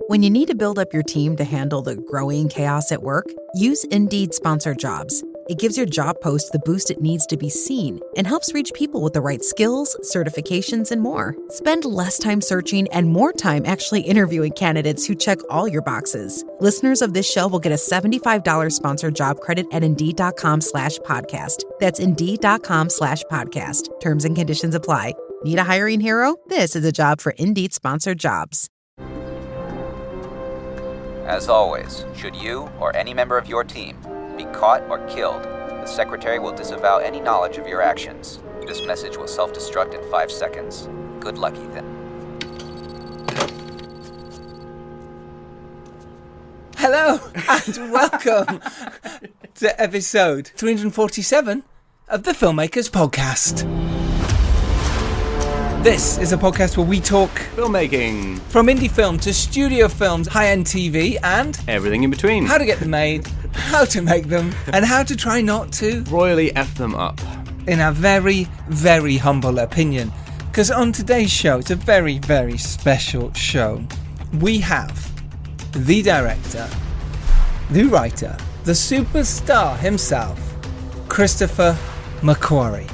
When you need to build up your team to handle the growing chaos at work, use Indeed Sponsored Jobs. It gives your job post the boost it needs to be seen and helps reach people with the right skills, certifications, and more. Spend less time searching and more time actually interviewing candidates who check all your boxes. Listeners of this show will get a $75 sponsored job credit at Indeed.com/podcast. That's Indeed.com/podcast. Terms and conditions apply. Need a hiring hero? This is a job for Indeed Sponsored Jobs. As always, should you or any member of your team be caught or killed, the Secretary will disavow any knowledge of your actions. This message will self-destruct in 5 seconds. Good luck, Ethan. Hello, and welcome to episode 347 of the Filmmakers Podcast. This is a podcast where we talk filmmaking, from indie film to studio films, high-end TV, and everything in between. How to get them made, how to make them, and how to try not to royally F them up. In our very, very humble opinion. Because on today's show, it's a very, very special show. We have the director, the writer, the superstar himself, Christopher McQuarrie.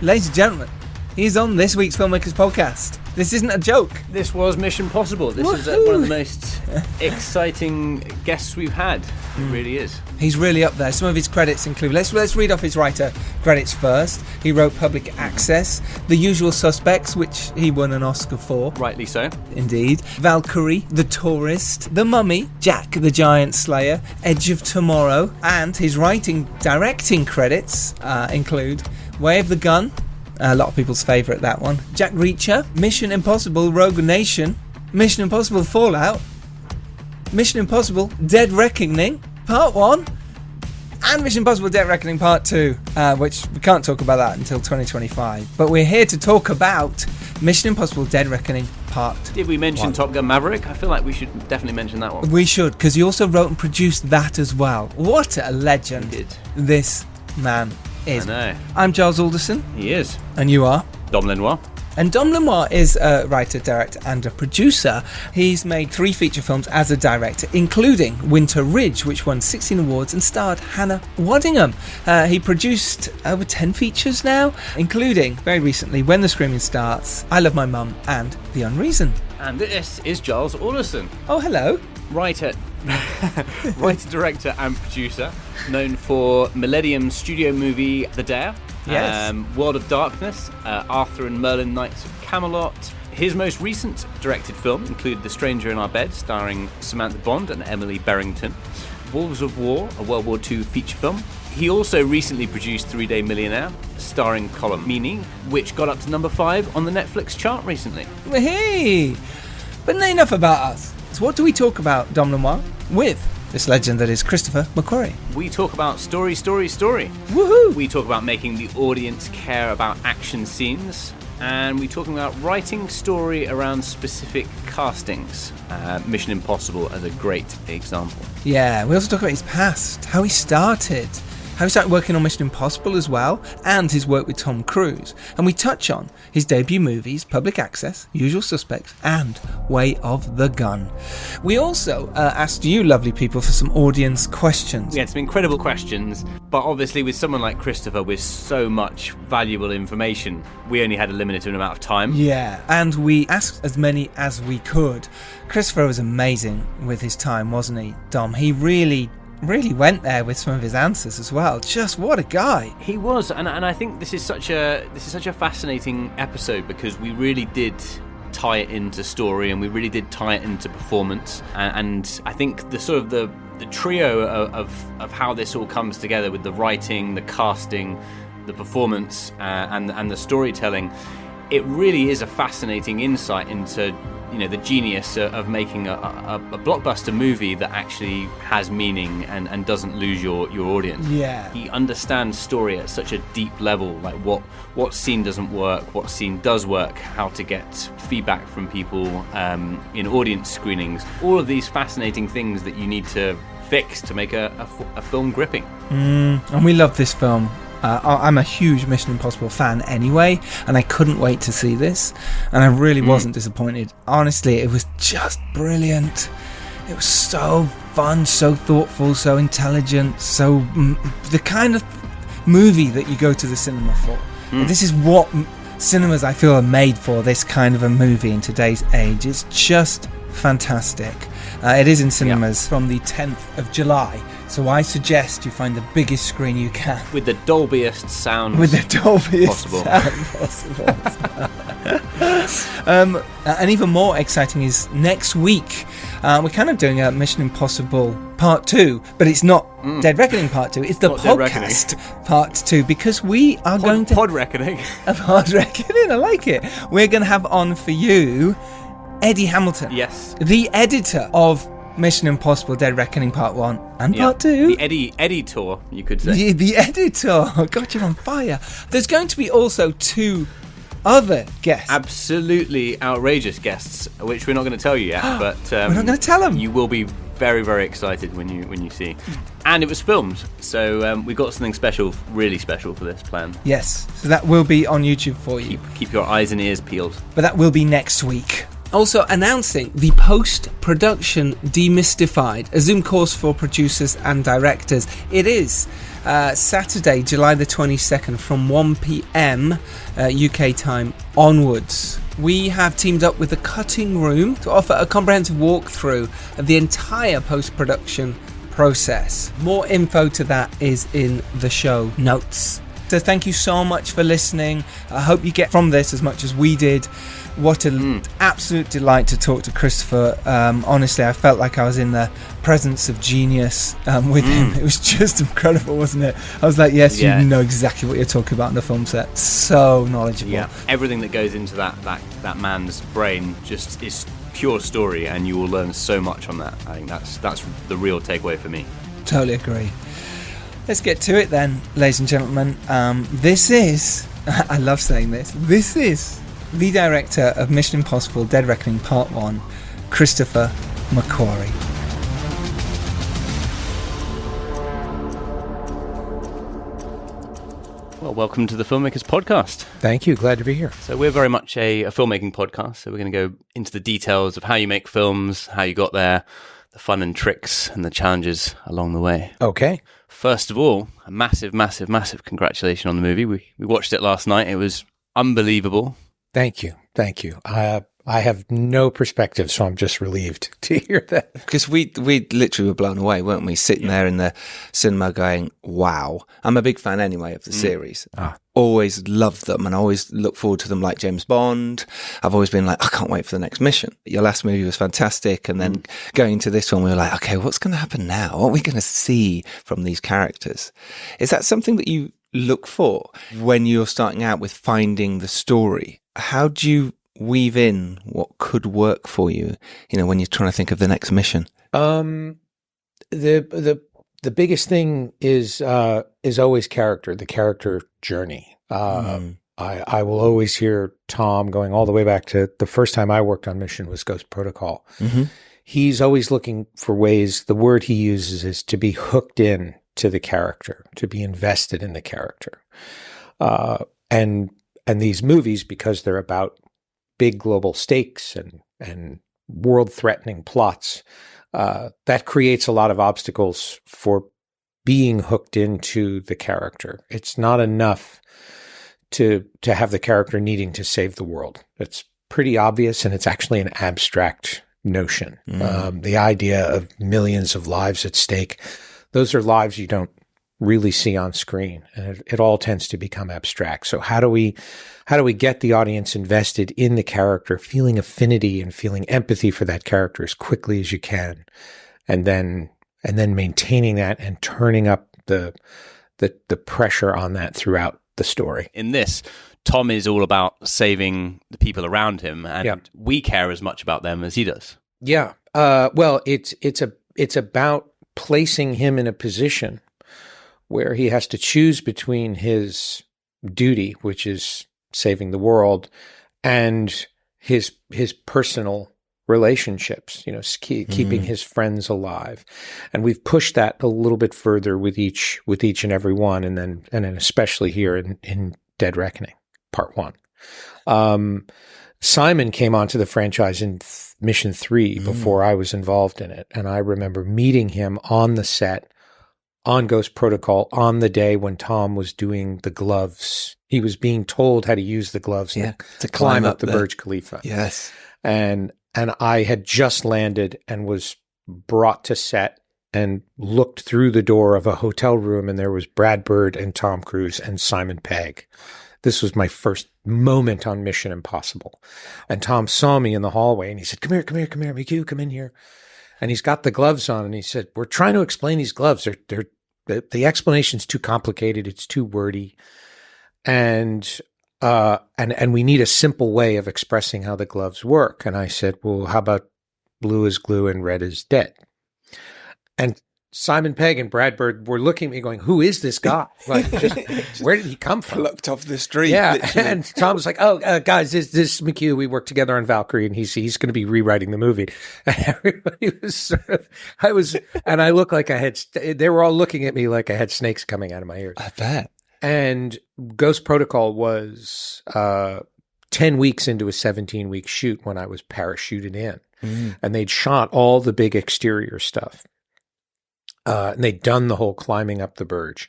Ladies and gentlemen, he's on this week's Filmmakers Podcast. This isn't a joke. This was Mission Possible. This is one of the most exciting guests we've had. It really is. He's really up there. Some of his credits include... Let's read off his writer credits first. He wrote Public Access, The Usual Suspects, which he won an Oscar for. Rightly so. Indeed. Valkyrie, The Tourist, The Mummy, Jack the Giant Slayer, Edge of Tomorrow, and his directing credits include Way of the Gun, a lot of people's favourite, that one. Jack Reacher, Mission Impossible Rogue Nation, Mission Impossible Fallout, Mission Impossible Dead Reckoning Part 1, and Mission Impossible Dead Reckoning Part 2, which we can't talk about that until 2025. But we're here to talk about Mission Impossible Dead Reckoning Part 1. Did we mention Top Gun Maverick? I feel like we should definitely mention that one. We should, because he also wrote and produced that as well. What a legend this man is. I know. I'm Giles Alderson. He is. And you are? Dom Lenoir. And Dom Lenoir is a writer, director, and a producer. He's made 3 feature films as a director, including Winter Ridge, which won 16 awards and starred Hannah Waddingham. He produced over 10 features now, including, very recently, When the Screaming Starts, I Love My Mum, and The Unreason. And this is Giles Alderson. Oh, hello. Writer, director, and producer, known for Millennium studio movie The Dare. Yes. World of Darkness, Arthur and Merlin Knights of Camelot. His most recent directed film included The Stranger in Our Bed, starring Samantha Bond and Emily Berrington. Wolves of War, a World War II feature film. He also recently produced 3-Day Millionaire, starring Colm Meaney, which got up to number 5 on the Netflix chart recently. Hey! But enough about us. So what do we talk about, Dom Lenoir, with this legend that is Christopher McQuarrie? We talk about story. Woohoo! We talk about making the audience care about action scenes. And we talk about writing story around specific castings. Mission Impossible as a great example. Yeah, we also talk about his past, how he started working on Mission Impossible as well, and his work with Tom Cruise. And we touch on his debut movies, Public Access, Usual Suspects, and Way of the Gun. We also asked you, lovely people, for some audience questions. We had some incredible questions, but obviously with someone like Christopher with so much valuable information, we only had a limited amount of time. Yeah, and we asked as many as we could. Christopher was amazing with his time, wasn't he, Dom? He really went there with some of his answers as well. Just what a guy. He was, and I think this is such a fascinating episode because we really did tie it into story and we really did tie it into performance, and I think the trio of how this all comes together with the writing, the casting, the performance, and the storytelling, it really is a fascinating insight into the genius of making a blockbuster movie that actually has meaning and doesn't lose your audience. Yeah. He understands story at such a deep level, like what scene doesn't work, what scene does work, how to get feedback from people in audience screenings, all of these fascinating things that you need to fix to make a film gripping. And we love this film. I'm a huge Mission Impossible fan anyway, and I couldn't wait to see this, and I really wasn't disappointed. Honestly, it was just brilliant. It was so fun, so thoughtful, so intelligent, so the kind of movie that you go to the cinema for. This is what cinemas, I feel, are made for, this kind of a movie in today's age. It's just fantastic. It is in cinemas from the 10th of July, so I suggest you find the biggest screen you can. With the Dolbiest sound possible. And even more exciting is next week. We're kind of doing a Mission Impossible Part 2, but it's not Dead Reckoning Part 2, it's the podcast Part 2, because we are going to... Pod Reckoning. Pod Reckoning, I like it. We're going to have on for you Eddie Hamilton. Yes. The editor of Mission Impossible Dead Reckoning Part 1 and Part 2. The editor, you could say. The editor. God, you're on fire. There's going to be also 2 other guests. Absolutely outrageous guests, which we're not going to tell you yet, but we're not going to tell them. You will be very, very excited when you see. And it was filmed, so we got something special, really special for this plan. Yes, so that will be on YouTube for you. Keep your eyes and ears peeled. But that will be next week. Also announcing the post-production Demystified, a Zoom course for producers and directors. It is Saturday, July the 22nd from 1 p.m. UK time onwards. We have teamed up with the Cutting Room to offer a comprehensive walkthrough of the entire post-production process. More info to that is in the show notes. So thank you so much for listening. I hope you get from this as much as we did. What an absolute delight to talk to Christopher. Honestly, I felt like I was in the presence of genius with him. It was just incredible, wasn't it? I was like, yes, you know exactly what you're talking about on the film set. So knowledgeable. Yeah, everything that goes into that man's brain just is pure story, and you will learn so much from that. I think that's the real takeaway for me. Totally agree. Let's get to it then, ladies and gentlemen. This is, I love saying this is the director of Mission Impossible Dead Reckoning Part 1, Christopher McQuarrie. Well, welcome to the Filmmakers Podcast. Thank you. Glad to be here. So we're very much a filmmaking podcast, so we're going to go into the details of how you make films, how you got there, the fun and tricks and the challenges along the way. Okay. First of all, a massive, massive, massive congratulations on the movie. We watched it last night. It was unbelievable. Thank you. I have no perspective, so I'm just relieved to hear that. Because we literally were blown away, weren't we? Sitting there in the cinema going, wow. I'm a big fan anyway of the series. Always loved them and I always look forward to them like James Bond. I've always been like, I can't wait for the next mission. Your last movie was fantastic. And then going to this one, we were like, okay, what's going to happen now? What are we going to see from these characters? Is that something that you look for when you're starting out with finding the story? How do you weave in what could work for you, when you're trying to think of the next mission? The biggest thing is always character, the character journey. I will always hear Tom going all the way back to the first time I worked on Mission was Ghost Protocol. Mm-hmm. He's always looking for ways, the word he uses is to be hooked in to the character, to be invested in the character. And these movies, because they're about big global stakes and world-threatening plots, that creates a lot of obstacles for being hooked into the character. It's not enough to have the character needing to save the world. It's pretty obvious, and it's actually an abstract notion. The idea of millions of lives at stake, those are lives you don't really see on screen, and it all tends to become abstract. So how do we get the audience invested in the character, feeling affinity and feeling empathy for that character as quickly as you can, and then maintaining that and turning up the pressure on that throughout the story. In this, Tom is all about saving the people around him, and we care as much about them as he does. Yeah. Well, it's about placing him in a position where he has to choose between his duty, which is saving the world, and his personal relationships, keeping his friends alive. And we've pushed that a little bit further with each and every one. And then especially here in Dead Reckoning, Part 1. Simon came onto the franchise in Mission 3 before I was involved in it. And I remember meeting him on the set on Ghost Protocol on the day when Tom was doing the gloves. He was being told how to use the gloves to climb up the Burj Khalifa. Yes. And I had just landed and was brought to set and looked through the door of a hotel room, and there was Brad Bird and Tom Cruise and Simon Pegg. This was my first moment on Mission Impossible. And Tom saw me in the hallway and he said, come here, McHugh, come in here. And he's got the gloves on and he said, we're trying to explain these gloves. The explanation's too complicated. It's too wordy. And we need a simple way of expressing how the gloves work. And I said, well, how about blue is glue and red is dead? And Simon Pegg and Brad Bird were looking at me going, who is this guy? Like, where did he come from? Plucked off the street. Yeah. Literally. And Tom was like, guys, this is McHugh. We worked together on Valkyrie and he's going to be rewriting the movie. And everybody was and I looked like they were all looking at me like I had snakes coming out of my ears. I bet. And Ghost Protocol was 10 weeks into a 17-week shoot when I was parachuted in. And they'd shot all the big exterior stuff. And they'd done the whole climbing up the Burj.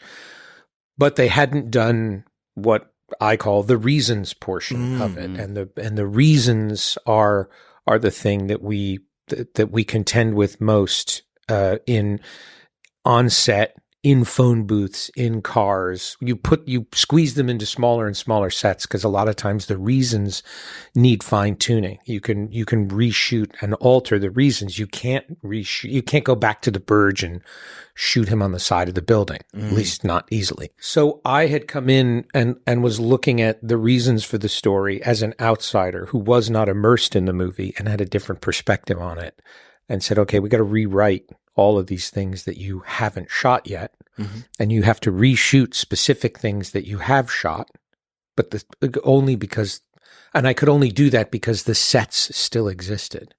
But they hadn't done what I call the reasons portion of it. And the reasons are the thing that we contend with most in on set, in phone booths, in cars. You squeeze them into smaller and smaller sets because a lot of times the reasons need fine tuning. You can reshoot and alter the reasons. You can't reshoot. You can't go back to the Burj and shoot him on the side of the building, at least not easily. So I had come in and was looking at the reasons for the story as an outsider who was not immersed in the movie and had a different perspective on it, and said, okay, we got to rewrite all of these things that you haven't shot yet, and you have to reshoot specific things that you have shot, but only because, and I could only do that because the sets still existed.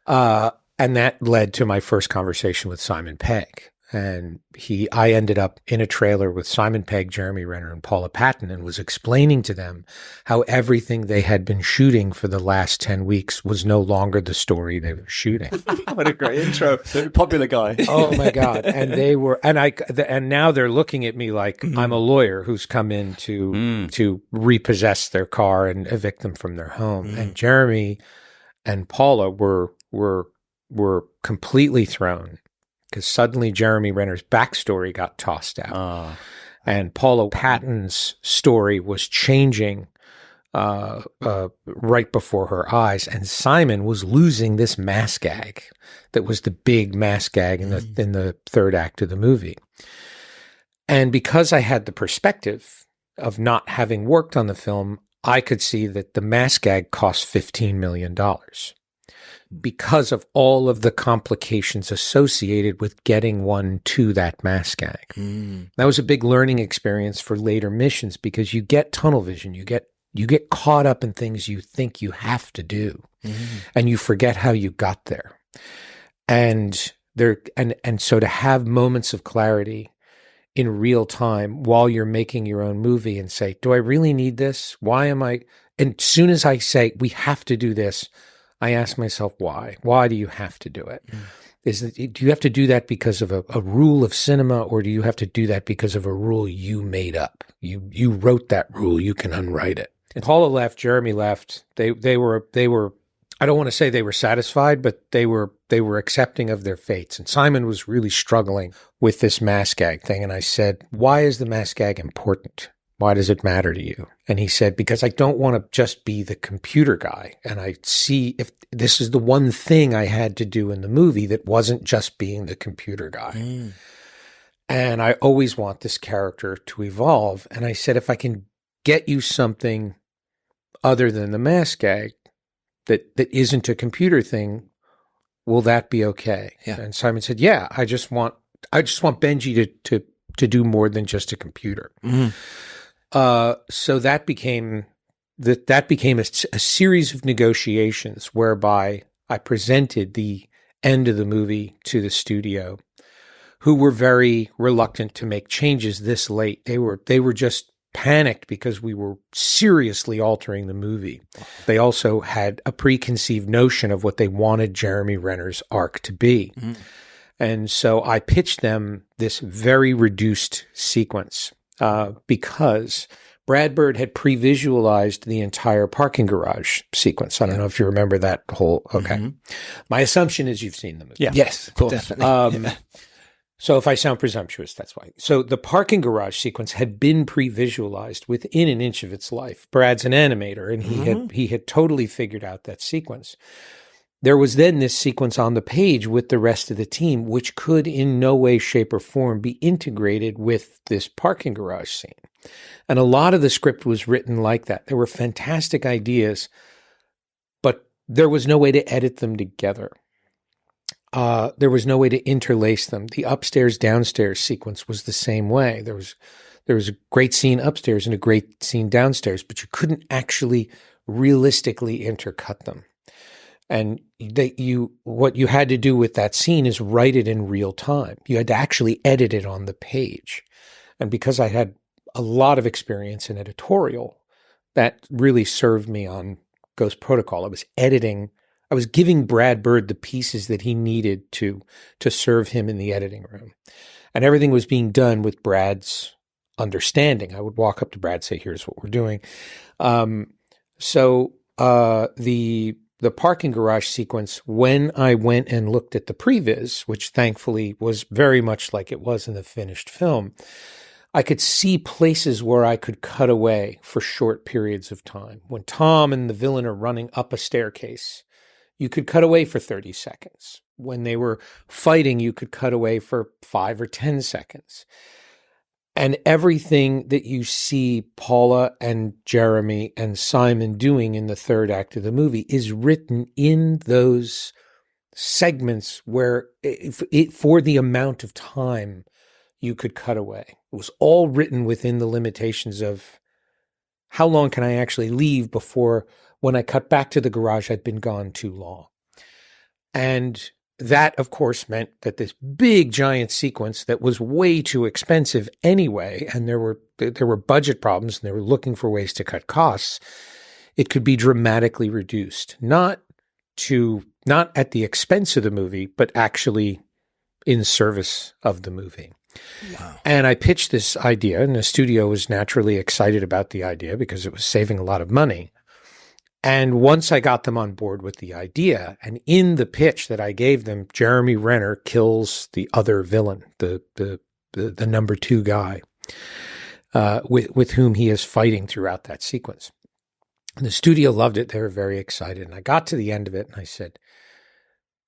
Right. And that led to my first conversation with Simon Pegg. And I ended up in a trailer with Simon Pegg, Jeremy Renner, and Paula Patton, and was explaining to them how everything they had been shooting for the last 10 weeks was no longer the story they were shooting. What a great intro. Popular guy. Oh my God. And they were, and now they're looking at me like I'm a lawyer who's come in to repossess their car and evict them from their home. And Jeremy and Paula were completely thrown, because suddenly Jeremy Renner's backstory got tossed out. And Paula Patton's story was changing right before her eyes. And Simon was losing this mass gag that was the big mass gag in the third act of the movie. And because I had the perspective of not having worked on the film, I could see that the mass gag cost $15 million. Because of all of the complications associated with getting one to that mass gag. That was a big learning experience for later missions, because you get tunnel vision. You get caught up in things you think you have to do, and you forget how you got there. And so to have moments of clarity in real time while you're making your own movie and say, do I really need this? Why am I? And as soon as I say, we have to do this, I ask myself, why? Why do you have to do it? Do you have to do that because of a rule of cinema, or do you have to do that because of a rule you made up? You wrote that rule. You can unwrite it. And Paula left. Jeremy left. They were. I don't want to say they were satisfied, but they were accepting of their fates. And Simon was really struggling with this mass gag thing. And I said, why is the mass gag important? Why does it matter to you? And he said, because I don't want to just be the computer guy. And I see if this is the one thing I had to do in the movie that wasn't just being the computer guy. And I always want this character to evolve. And I said, if I can get you something other than the mask gag that isn't a computer thing, will that be okay? Yeah. And Simon said, yeah, I just want Benji to do more than just a computer. So that became a series of negotiations whereby I presented the end of the movie to the studio, who were very reluctant to make changes this late. They were just panicked because we were seriously altering the movie. They also had a preconceived notion of what they wanted Jeremy Renner's arc to be. Mm. And so I pitched them this very reduced sequence because Brad Bird had pre-visualized the entire parking garage sequence. I don't know if you remember that whole, okay. Mm-hmm. My assumption is you've seen the movie. Yeah. Yes, of course. Definitely. So if I sound presumptuous, that's why. So the parking garage sequence had been pre-visualized within an inch of its life. Brad's an animator, and he had totally figured out that sequence. There was then this sequence on the page with the rest of the team, which could in no way, shape, or form be integrated with this parking garage scene. And a lot of the script was written like that. There were fantastic ideas, but there was no way to edit them together. There was no way to interlace them. The upstairs-downstairs sequence was the same way. There was a great scene upstairs and a great scene downstairs, but you couldn't actually realistically intercut them. And what you had to do with that scene is write it in real time. You had to actually edit it on the page. And because I had a lot of experience in editorial, that really served me on Ghost Protocol. I was giving Brad Bird the pieces that he needed to serve him in the editing room. And everything was being done with Brad's understanding. I would walk up to Brad and say, here's what we're doing. So the parking garage sequence, when I went and looked at the previs, which thankfully was very much like it was in the finished film, I could see places where I could cut away for short periods of time. When Tom and the villain are running up a staircase, you could cut away for 30 seconds. When they were fighting, you could cut away for 5 or 10 seconds. And everything that you see Paula and Jeremy and Simon doing in the third act of the movie is written in those segments where for the amount of time you could cut away. It was all written within the limitations of how long can I actually leave before when I cut back to the garage, I'd been gone too long. And that, of course, meant that this big giant sequence that was way too expensive anyway, and there were budget problems and they were looking for ways to cut costs, it could be dramatically reduced, not at the expense of the movie, but actually in service of the movie. Wow. And I pitched this idea, and the studio was naturally excited about the idea because it was saving a lot of money. And once I got them on board with the idea, and in the pitch that I gave them, Jeremy Renner kills the other villain, the number 2 guy, with whom he is fighting throughout that sequence. And the studio loved it. They were very excited. And I got to the end of it, and I said,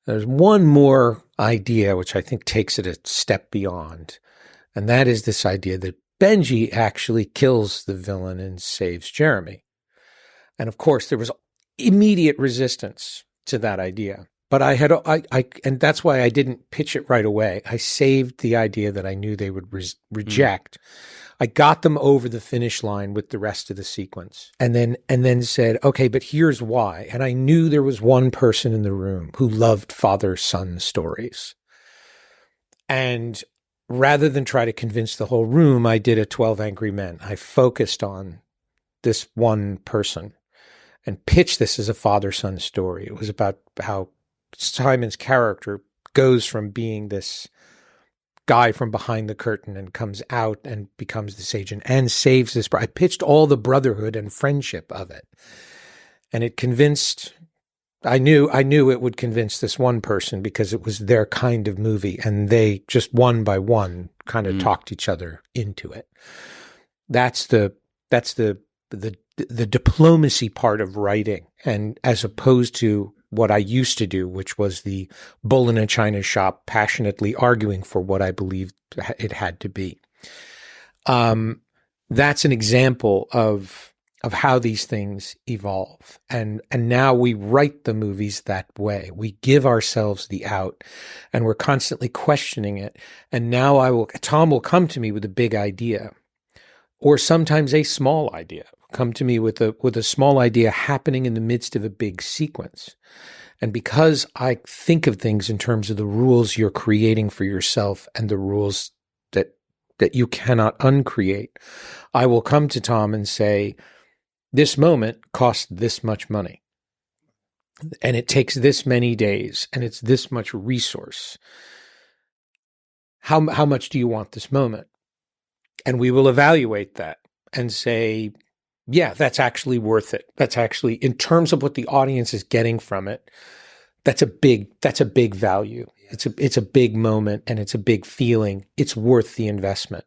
there's one more idea which I think takes it a step beyond. And that is this idea that Benji actually kills the villain and saves Jeremy. And of course, there was immediate resistance to that idea. But and that's why I didn't pitch it right away. I saved the idea that I knew they would reject. I got them over the finish line with the rest of the sequence, and then said, okay, but here's why. And I knew there was one person in the room who loved father-son stories. And rather than try to convince the whole room, I did a 12 Angry Men. I focused on this one person and pitched this as a father-son story. It was about how Simon's character goes from being this guy from behind the curtain and comes out and becomes this agent and saves this. I pitched all the brotherhood and friendship of it. And it convinced, I knew it would convince this one person because it was their kind of movie, and they just one by one kind of talked each other into it. That's the diplomacy part of writing, and as opposed to what I used to do, which was the bull in a china shop, passionately arguing for what I believed it had to be. That's an example of how these things evolve. And now we write the movies that way. We give ourselves the out, and we're constantly questioning it. And now Tom will come to me with a big idea, or sometimes a small idea. Come to me with a small idea happening in the midst of a big sequence. And because I think of things in terms of the rules you're creating for yourself and the rules that you cannot uncreate, I will come to Tom and say, this moment costs this much money. And it takes this many days, and it's this much resource. How much do you want this moment? And we will evaluate that and say, yeah, that's actually worth it. That's actually, in terms of what the audience is getting from it, that's a big value. It's a big moment, and it's a big feeling. It's worth the investment.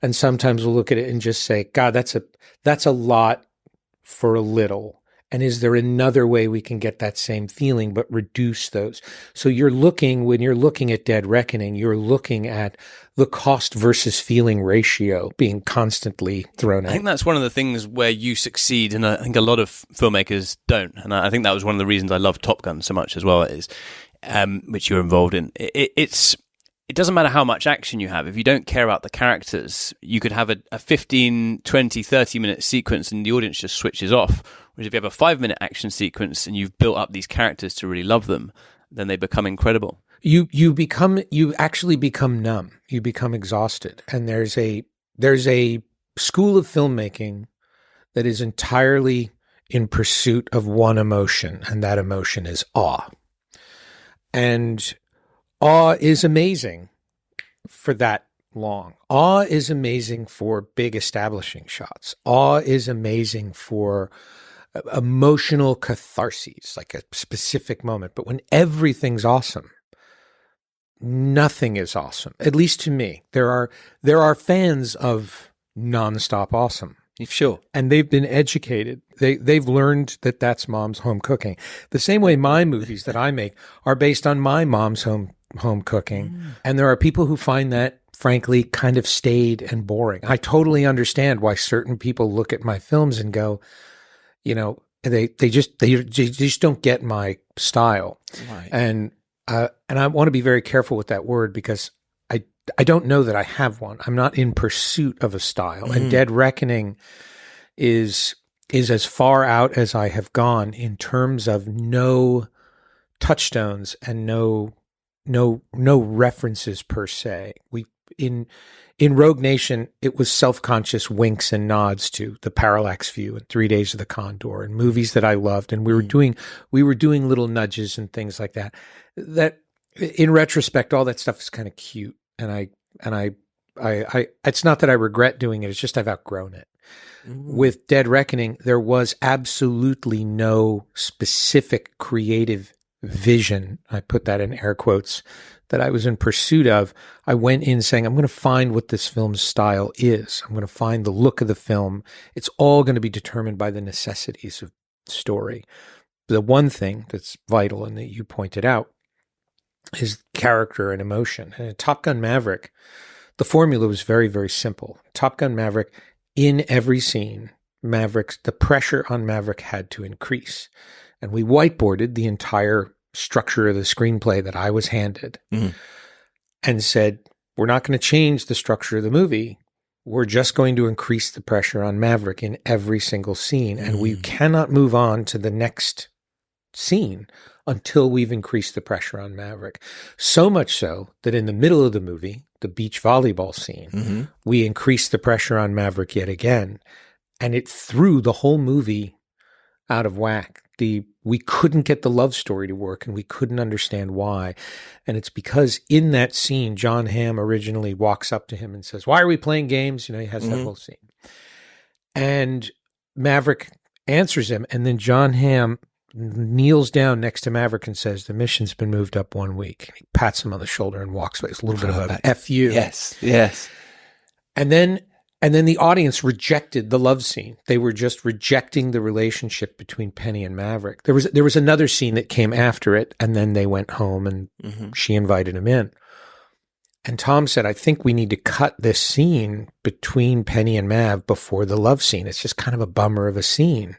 And sometimes we'll look at it and just say, God, that's a lot for a little. And is there another way we can get that same feeling but reduce those? So when you're looking at Dead Reckoning, you're looking at the cost versus feeling ratio being constantly thrown I out. think that's one of the things where you succeed, and I think a lot of filmmakers don't. And I think that was one of the reasons I love Top Gun so much as well, is which you're involved in. It doesn't matter how much action you have. If you don't care about the characters, you could have a 15, 20, 30-minute sequence and the audience just switches off. Whereas if you have a 5-minute action sequence and you've built up these characters to really love them, then they become incredible. You actually become numb. You become exhausted. And there's a school of filmmaking that is entirely in pursuit of one emotion, and that emotion is awe. And awe is amazing for that long. Awe is amazing for big establishing shots. Awe is amazing for emotional catharses, like a specific moment. But when everything's awesome, nothing is awesome. At least to me. There are fans of nonstop awesome. Sure. And they've been educated. They've learned that that's mom's home cooking. The same way my movies that I make are based on my mom's home cooking. And there are people who find that, frankly, kind of staid and boring. I totally understand why certain people look at my films and go, they just don't get my style. Right. And I want to be very careful with that word, because I don't know that I have one. I'm not in pursuit of a style. And Dead Reckoning is as far out as I have gone in terms of no touchstones and no references per se. In Rogue Nation, it was self-conscious winks and nods to The Parallax View and 3 Days of the Condor and movies that I loved, and we were doing little nudges and things like that. That, in retrospect, all that stuff is kind of cute, and I it's not that I regret doing it. It's just I've outgrown it. With Dead Reckoning, there was absolutely no specific creative vision. I put that in air quotes, that I was in pursuit of. I went in saying, I'm going to find what this film's style is. I'm going to find the look of the film. It's all going to be determined by the necessities of story. The one thing that's vital, and that you pointed out, is character and emotion. And in Top Gun Maverick, the formula was very, very simple. Top Gun Maverick, in every scene, the pressure on Maverick had to increase. And we whiteboarded the entire structure of the screenplay that I was handed and said, we're not going to change the structure of the movie. We're just going to increase the pressure on Maverick in every single scene. And we cannot move on to the next scene until we've increased the pressure on Maverick. So much so that in the middle of the movie, the beach volleyball scene, we increased the pressure on Maverick yet again. And it threw the whole movie out of whack. We couldn't get the love story to work, and we couldn't understand why. And it's because in that scene, John Hamm originally walks up to him and says, "Why are we playing games?" He has that whole scene. And Maverick answers him, and then John Hamm kneels down next to Maverick and says, "The mission's been moved up 1 week." And he pats him on the shoulder and walks away. It's a little bit of a F you. Yes. And then the audience rejected the love scene. They were just rejecting the relationship between Penny and Maverick. There was another scene that came after it, and then they went home and she invited him in. And Tom said, I think we need to cut this scene between Penny and Mav before the love scene. It's just kind of a bummer of a scene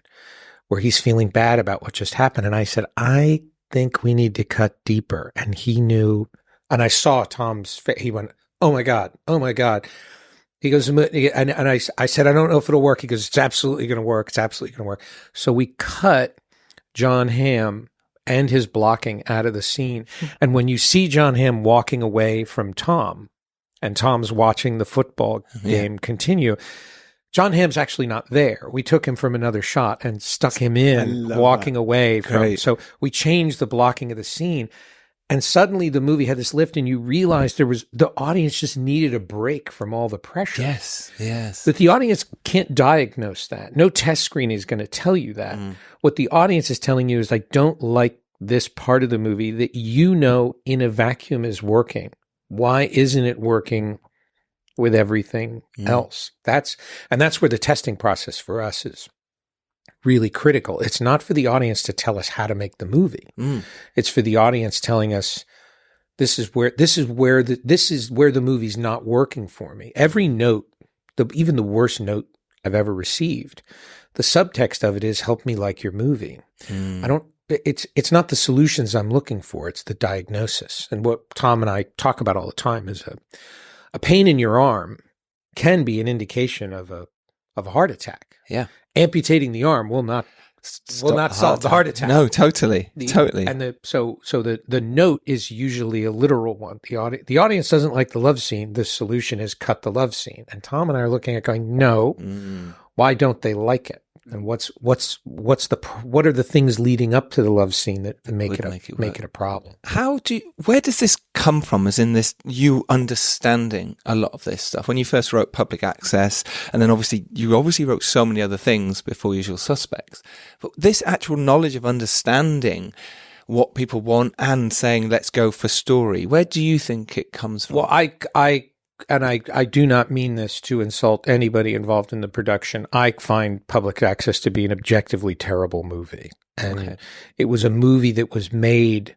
where he's feeling bad about what just happened. And I said, I think we need to cut deeper. And he knew, and I saw Tom's face. He went, oh my God. He goes, and I said, I don't know if it'll work. He goes, it's absolutely going to work. It's absolutely going to work. So we cut John Hamm and his blocking out of the scene. And when you see John Hamm walking away from Tom, and Tom's watching the football game continue, John Hamm's actually not there. We took him from another shot and stuck him in, walking away from. So we changed the blocking of the scene. And suddenly the movie had this lift, and you realized the audience just needed a break from all the pressure. Yes. But the audience can't diagnose that. No test screening is going to tell you that. What the audience is telling you is, I don't like this part of the movie that in a vacuum is working. Why isn't it working with everything else? That's where the testing process for us is really critical. It's not for the audience to tell us how to make the movie. It's for the audience telling us, this is where the movie's not working for me. Every note, even the worst note I've ever received, the subtext of it is, help me like your movie. It's not the solutions I'm looking for. It's the diagnosis. And what Tom and I talk about all the time is a pain in your arm can be an indication of a heart attack. Yeah. Amputating the arm will not solve the heart attack. No, totally. And the note is usually a literal one. The audience doesn't like the love scene. The solution is cut the love scene. And Tom and I are looking at going, no, why don't they like it? And what are the things leading up to the love scene that make it a problem? Where does this come from, as in this, you understanding a lot of this stuff? When you first wrote Public Access, and then you wrote so many other things before Usual Suspects, but this actual knowledge of understanding what people want and saying, let's go for story, where do you think it comes from? Well, I do not mean this to insult anybody involved in the production. I find Public Access to be an objectively terrible movie. And it was a movie that was made,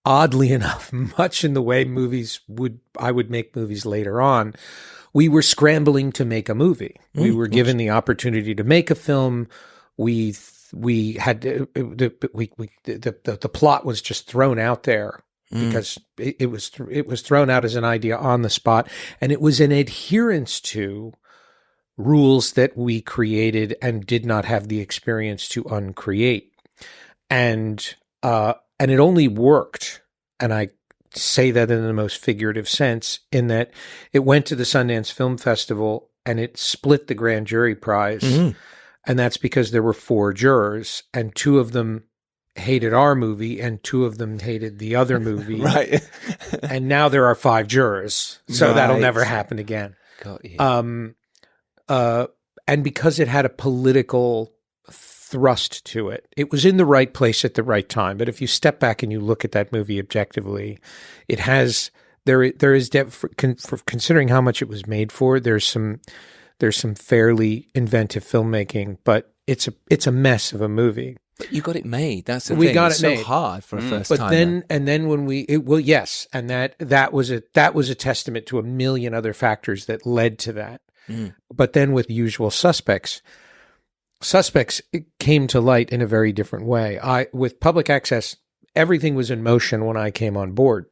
oddly enough, much in the way I would make movies later on. We were scrambling to make a movie. We were given the opportunity to make a film. We had the plot was just thrown out there. Because it was thrown out as an idea on the spot, and it was an adherence to rules that we created and did not have the experience to uncreate, and it only worked. And I say that in the most figurative sense, in that it went to the Sundance Film Festival and it split the grand jury prize, and that's because there were 4 jurors, and 2 of them hated our movie and 2 of them hated the other movie. Right. And now there are 5 jurors. So that'll never happen again. Got you. And because it had a political thrust to it, it was in the right place at the right time. But if you step back and you look at that movie objectively, there is considering how much it was made for, there's some fairly inventive filmmaking, but it's a mess of a movie. But you got it made. That's the we thing. got it's it so made. hard for a first but time. Then when yes, and that was a testament to a million other factors that led to that. But then with Usual Suspects it came to light in a very different way. With Public Access, everything was in motion when I came on board.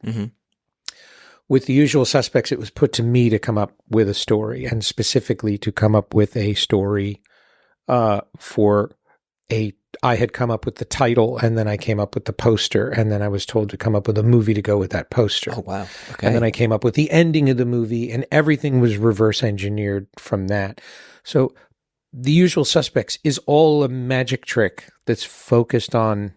With The Usual Suspects, it was put to me to come up with a story, and specifically to come up with a story I had come up with the title, and then I came up with the poster, and then I was told to come up with a movie to go with that poster. Oh, wow. Okay. And then I came up with the ending of the movie, and everything was reverse engineered from that. So The Usual Suspects is all a magic trick that's focused on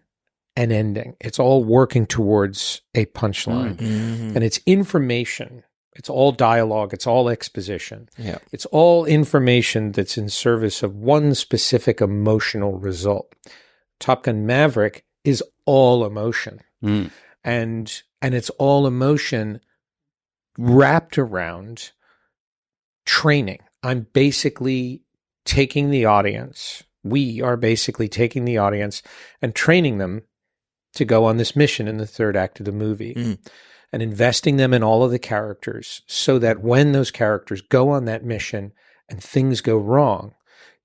an ending. It's all working towards a punchline. And it's information. It's all dialogue. It's all exposition. Yeah. It's all information that's in service of one specific emotional result. Top Gun Maverick is all emotion. And it's all emotion wrapped around training. I'm basically taking the audience. We are basically taking the audience and training them to go on this mission in the 3rd act of the movie. And investing them in all of the characters so that when those characters go on that mission and things go wrong,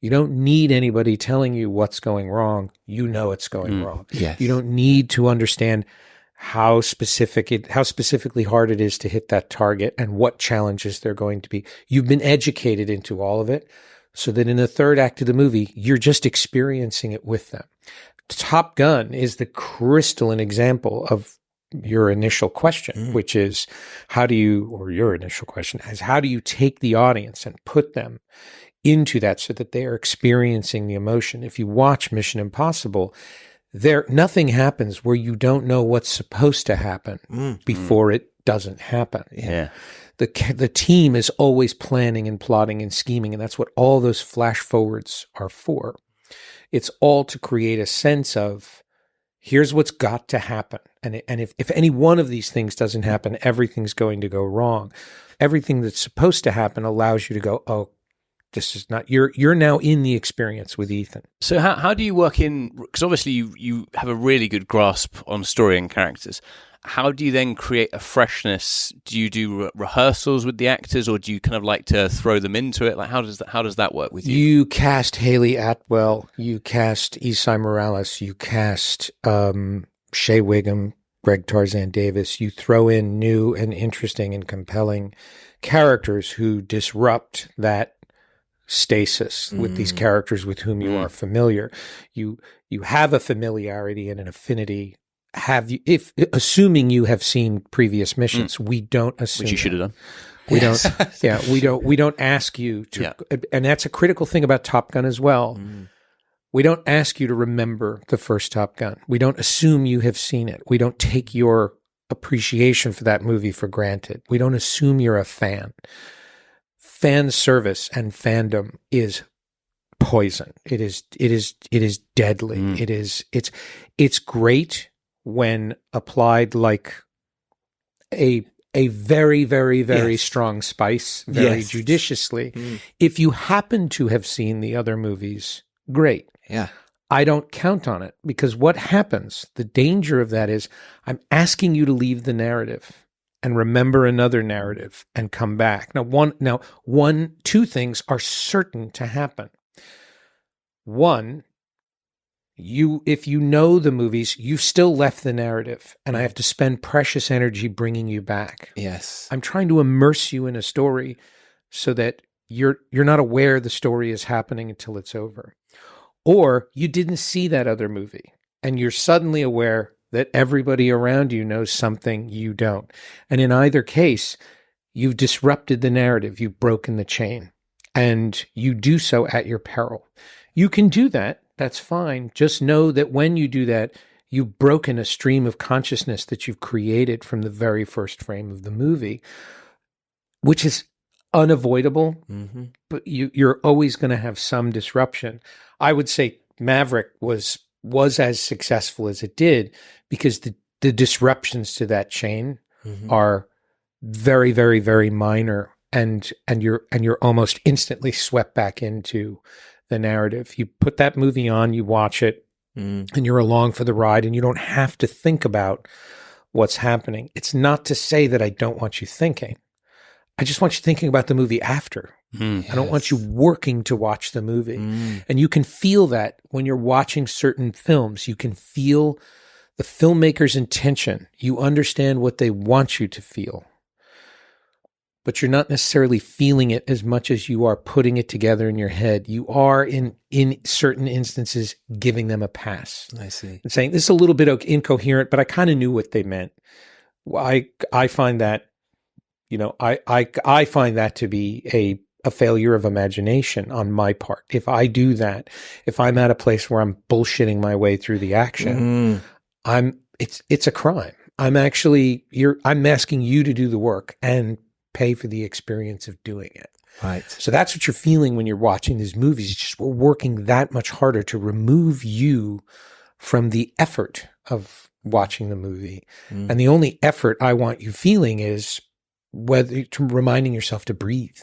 you don't need anybody telling you what's going wrong. You know it's going wrong. Yes. You don't need to understand how specifically hard it is to hit that target and what challenges they're going to be. You've been educated into all of it so that in the 3rd act of the movie, you're just experiencing it with them. Top Gun is the crystalline example of your initial question, which is your initial question is how do you take the audience and put them into that so that they are experiencing the emotion? If you watch Mission Impossible, nothing happens where you don't know what's supposed to happen before it doesn't happen. Yeah. The team is always planning and plotting and scheming, and that's what all those flash forwards are for. It's all to create a sense of here's what's got to happen. And if any one of these things doesn't happen, everything's going to go wrong. Everything that's supposed to happen allows you to go, oh, this is not, you're now in the experience with Ethan. So how do you work in, because obviously you have a really good grasp on story and characters. How do you then create a freshness? Do you do rehearsals with the actors, or do you kind of like to throw them into it? Like how does that work with you? You cast Haley Atwell, you cast Esai Morales, you cast Shea Wiggum, Greg Tarzan Davis. You throw in new and interesting and compelling characters who disrupt that stasis with these characters with whom you are familiar. You have a familiarity and an affinity. Assuming you have seen previous missions, we don't assume, which you should have done. We don't. Yeah, we don't ask you to, and that's a critical thing about Top Gun as well. We don't ask you to remember the first Top Gun. We don't assume you have seen it. We don't take your appreciation for that movie for granted. We don't assume you're a fan. Fan service and fandom is poison. It is deadly. It's great when applied like a very, very, very strong spice, very judiciously. If you happen to have seen the other movies, great. Yeah. I don't count on it, because what happens, the danger of that is I'm asking you to leave the narrative and remember another narrative and come back. Two things are certain to happen. One, if you know the movies, you've still left the narrative, and I have to spend precious energy bringing you back. Yes. I'm trying to immerse you in a story so that you're not aware the story is happening until it's over. Or you didn't see that other movie, and you're suddenly aware that everybody around you knows something you don't. And in either case, you've disrupted the narrative, you've broken the chain, and you do so at your peril. You can do that. That's fine. Just know that when you do that, you've broken a stream of consciousness that you've created from the very first frame of the movie, which is unavoidable, but you're always going to have some disruption. I would say Maverick was as successful as it did because the disruptions to that chain are very, very, very minor, and you're almost instantly swept back into the narrative. You put that movie on, you watch it, and you're along for the ride, and you don't have to think about what's happening. It's not to say that I don't want you thinking. I just want you thinking about the movie after. I don't want you working to watch the movie. And you can feel that when you're watching certain films. You can feel the filmmaker's intention. You understand what they want you to feel. But you're not necessarily feeling it as much as you are putting it together in your head. You are, in certain instances, giving them a pass. I see. And saying, this is a little bit incoherent, but I kind of knew what they meant. I find that, I find that to be a failure of imagination on my part. If I do that, if I'm at a place where I'm bullshitting my way through the action, it's a crime. I'm asking you to do the work and pay for the experience of doing it. Right. So that's what you're feeling when you're watching these movies. It's just we're working that much harder to remove you from the effort of watching the movie. And the only effort I want you feeling is reminding yourself to breathe.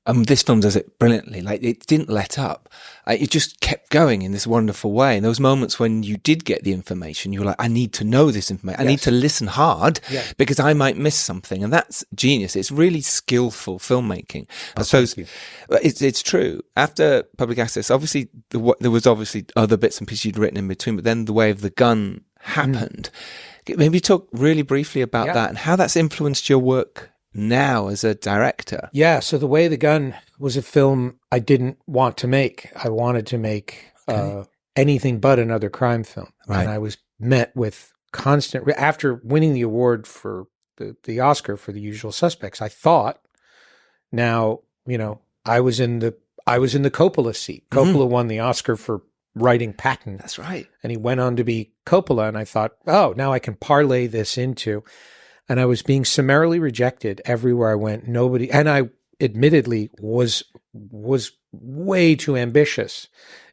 This film does it brilliantly. Like, it didn't let up. It just kept going in this wonderful way. And those moments when you did get the information, you were like, I need to know this information. I need to listen hard because I might miss something. And that's genius. It's really skillful filmmaking. I suppose it's true. After Public Access, obviously, there was obviously other bits and pieces you'd written in between, but then The Way of the Gun happened. Maybe talk really briefly about that and how that's influenced your work now as a director. Yeah, so The Way of the Gun was a film I didn't want to make. I wanted to make anything but another crime film. Right. And I was met with constant, after winning the award for the Oscar for The Usual Suspects, I thought, now, I was in the Coppola seat. Coppola won the Oscar for writing Patton. That's right. And he went on to be Coppola. And I thought, oh, now I can parlay this into, and I was being summarily rejected everywhere I went. Nobody, and I admittedly was way too ambitious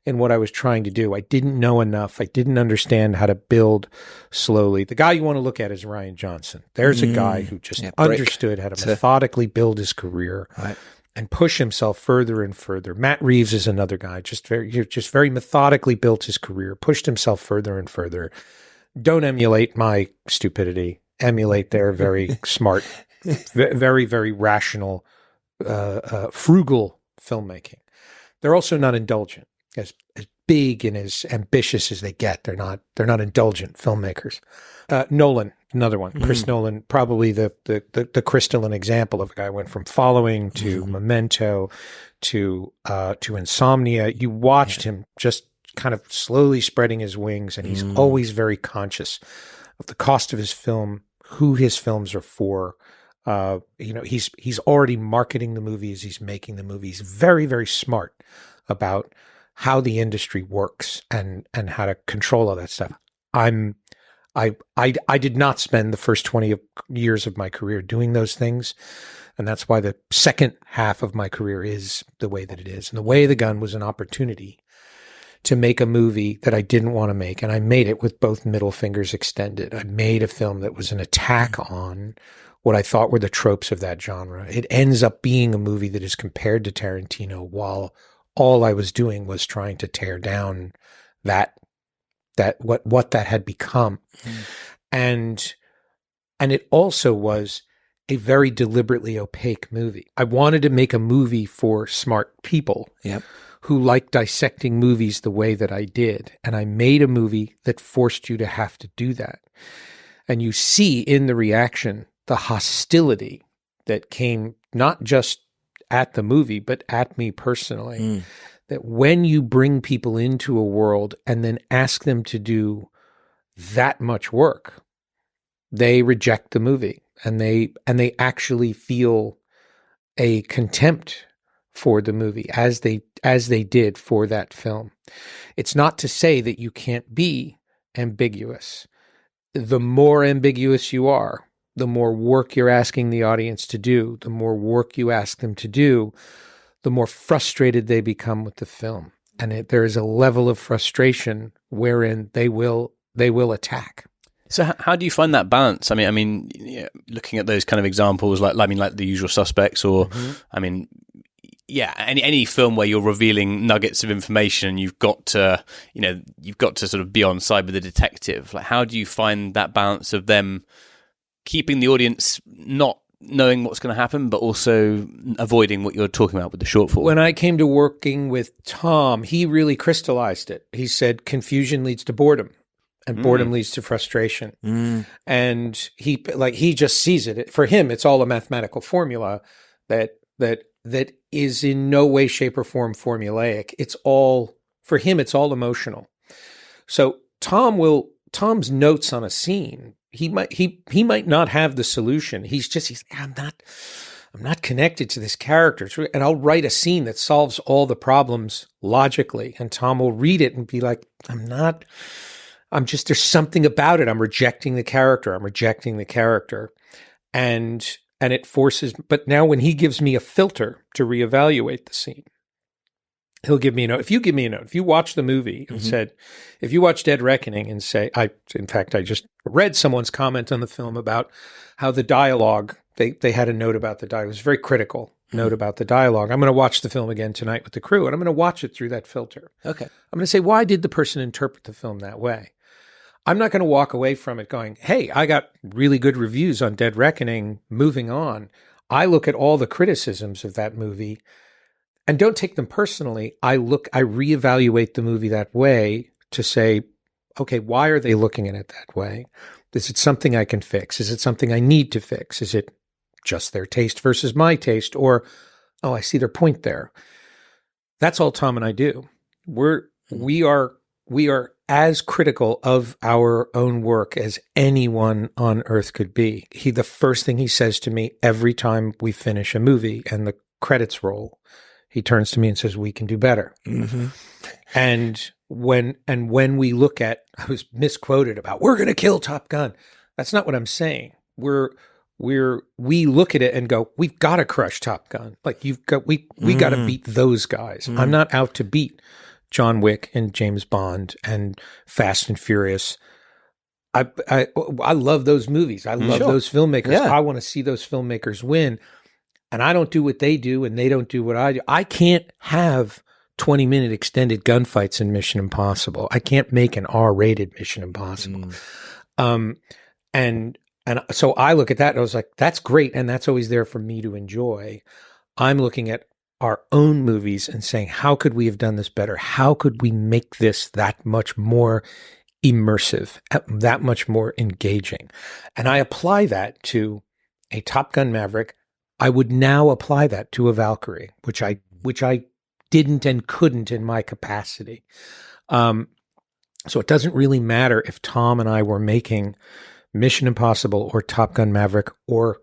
in what I was trying to do. I didn't know enough. I didn't understand how to build slowly. The guy you want to look at is Rian Johnson. There's a guy who just understood how to methodically build his career. Right. And push himself further and further. Matt Reeves is another guy, just very methodically built his career, pushed himself further and further. Don't emulate my stupidity. Emulate their very smart, very, very rational, frugal filmmaking. They're also not indulgent. As big and as ambitious as they get, they're not indulgent filmmakers. Nolan, another one. Chris Nolan, probably the crystalline example of a guy who went from Following to Memento to Insomnia. You watched him just kind of slowly spreading his wings, and he's always very conscious of the cost of his film, who his films are for. He's already marketing the movies, he's making the movies. Very, very smart about how the industry works and how to control all that stuff. I did not spend the first 20 years of my career doing those things. And that's why the second half of my career is the way that it is. And The Way of the Gun was an opportunity to make a movie that I didn't want to make. And I made it with both middle fingers extended. I made a film that was an attack on what I thought were the tropes of that genre. It ends up being a movie that is compared to Tarantino, while all I was doing was trying to tear down what that had become. And it also was a very deliberately opaque movie. I wanted to make a movie for smart people who like dissecting movies the way that I did. And I made a movie that forced you to have to do that. And you see in the reaction the hostility that came not just at the movie, but at me personally. That when you bring people into a world and then ask them to do that much work, they reject the movie, and they actually feel a contempt for the movie as they did for that film. It's not to say that you can't be ambiguous. The more ambiguous you are, the more work you're asking the audience to do, the more work you ask them to do, the more frustrated they become with the film. And there is a level of frustration wherein they will attack. So how do you find that balance? I mean, looking at those kind of examples, like The Usual Suspects, or any film where you're revealing nuggets of information, you've got to sort of be on side with the detective. Like, how do you find that balance of them keeping the audience not knowing what's going to happen, but also avoiding what you're talking about with the shortfall? When I came to working with Tom, he really crystallized it. He said confusion leads to boredom, and boredom leads to frustration. And he just sees it. For him, it's all a mathematical formula that is in no way, shape, or form formulaic. For him, it's all emotional. So Tom's notes on a scene, he might not have the solution. I'm not connected to this character. And I'll write a scene that solves all the problems logically. And Tom will read it and be like, there's something about it. I'm rejecting the character. And it forces, but now when he gives me a filter to reevaluate the scene, he'll give me a note. If you give me a note, if you watch the movie and said, if you watch Dead Reckoning and say, I just read someone's comment on the film about how the dialogue, they had a note about the dialogue. It was a very critical note about the dialogue. I'm going to watch the film again tonight with the crew, and I'm going to watch it through that filter. Okay. I'm going to say, why did the person interpret the film that way? I'm not going to walk away from it going, hey, I got really good reviews on Dead Reckoning, moving on. I look at all the criticisms of that movie and don't take them personally. I reevaluate the movie that way to say, okay, why are they looking at it that way? Is it something I can fix? Is it something I need to fix? Is it just their taste versus my taste? Or, I see their point there. That's all Tom and I do. We are as critical of our own work as anyone on earth could be. The first thing he says to me every time we finish a movie and the credits roll, he turns to me and says, "We can do better." Mm-hmm. And when we look at, I was misquoted about, "We're going to kill Top Gun." That's not what I'm saying. We look at it and go, "We've got to crush Top Gun. Like we got to beat those guys." I'm not out to beat John Wick and James Bond and Fast and Furious. I love those movies. I love those filmmakers. Yeah. I want to see those filmmakers win. And I don't do what they do and they don't do what I do. I can't have 20-minute extended gunfights in Mission Impossible. I can't make an R-rated Mission Impossible. And so I look at that and I was like, that's great. And that's always there for me to enjoy. I'm looking at our own movies and saying, how could we have done this better? How could we make this that much more immersive, that much more engaging? And I apply that to a Top Gun Maverick. I would now apply that to a Valkyrie, which I didn't and couldn't in my capacity. So it doesn't really matter if Tom and I were making Mission Impossible or Top Gun Maverick or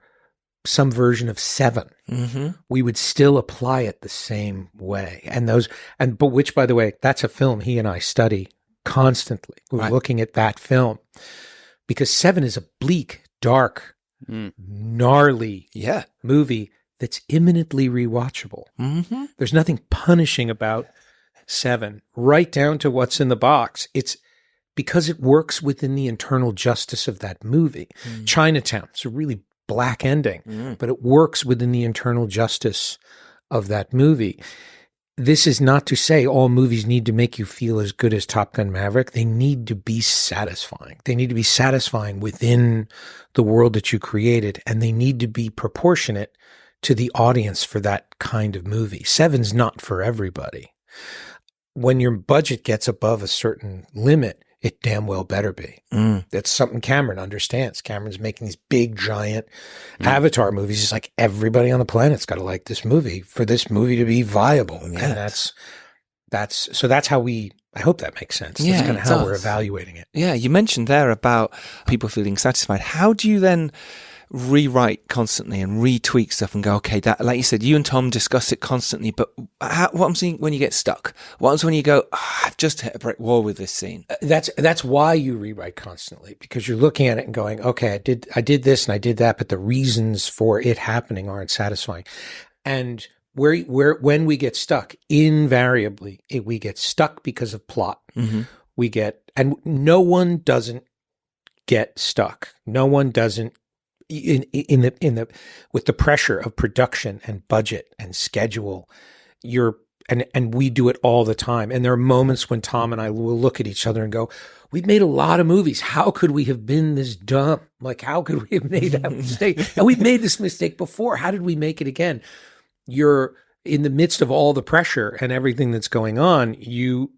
some version of Seven. Mm-hmm. We would still apply it the same way. But which, by the way, that's a film he and I study constantly. We're looking at that film because Seven is a bleak, dark, gnarly movie that's imminently rewatchable. Mm-hmm. There's nothing punishing about Seven, right down to what's in the box. It's because it works within the internal justice of that movie. Chinatown, it's a really black ending, but it works within the internal justice of that movie. This is not to say all movies need to make you feel as good as Top Gun Maverick. They need to be satisfying. They need to be satisfying within the world that you created, and they need to be proportionate to the audience for that kind of movie. Seven's not for everybody. When your budget gets above a certain limit, it damn well better be. That's something Cameron understands. Cameron's making these big, giant Avatar movies. He's like, everybody on the planet's got to like this movie for this movie to be viable. Yes. And that's how I hope that makes sense. That's kind of how we're evaluating it. Yeah, you mentioned there about people feeling satisfied. How do you then rewrite constantly and retweak stuff and go, okay, that, like you said, you and Tom discuss it constantly, but what I'm seeing when you get stuck, what happens when you go, I've just hit a brick wall with this scene? That's why you rewrite constantly, because you're looking at it and going, okay, I did this and I did that, but the reasons for it happening aren't satisfying. And when we get stuck, invariably, we get stuck because of plot. Mm-hmm. And no one doesn't get stuck. No one doesn't, with the pressure of production and budget and schedule, and we do it all the time. And there are moments when Tom and I will look at each other and go, we've made a lot of movies. How could we have been this dumb? Like, how could we have made that mistake? And we've made this mistake before. How did we make it again? You're in the midst of all the pressure and everything that's going on. You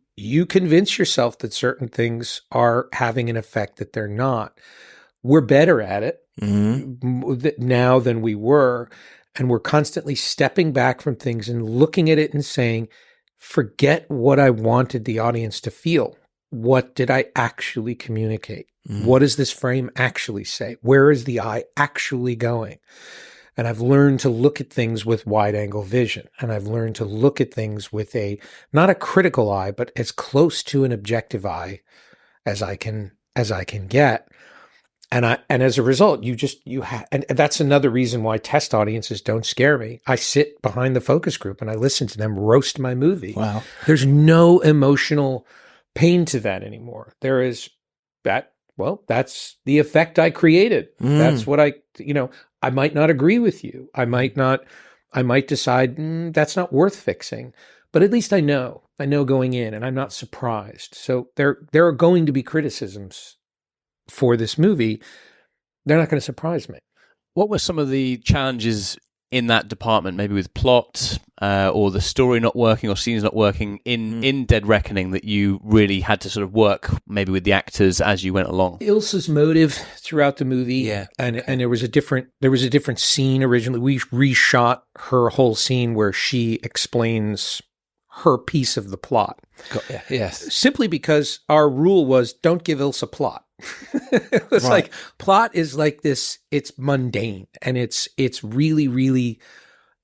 convince yourself that certain things are having an effect that they're not. We're better at it now than we were. And we're constantly stepping back from things and looking at it and saying, forget what I wanted the audience to feel. What did I actually communicate? What does this frame actually say? Where is the eye actually going? And I've learned to look at things with wide angle vision. And I've learned to look at things with not a critical eye, but as close to an objective eye as I can get. And as a result, and that's another reason why test audiences don't scare me. I sit behind the focus group and I listen to them roast my movie. Wow. There's no emotional pain to that anymore. There is that, well, that's the effect I created. That's what I might not agree with you. I might decide that's not worth fixing, but at least I know going in and I'm not surprised. So there are going to be criticisms for this movie. They're not going to surprise me. What were some of the challenges in that department, maybe with plot or the story not working or scenes not working in Dead Reckoning, that you really had to sort of work maybe with the actors as you went along? Ilsa's motive throughout the movie, and there was a different scene originally. We reshot her whole scene where she explains her piece of the plot. Yes. Simply because our rule was don't give Ilsa plot. It was like plot is like this, it's mundane and it's really, really,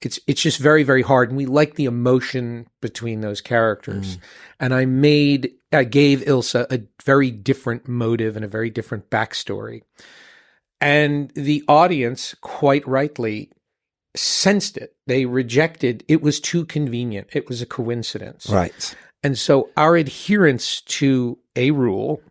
it's just very, very hard. And we like the emotion between those characters. And I gave Ilsa a very different motive and a very different backstory. And the audience, quite rightly, sensed it. They rejected. It was too convenient. It was a coincidence. Right. And so our adherence to a rule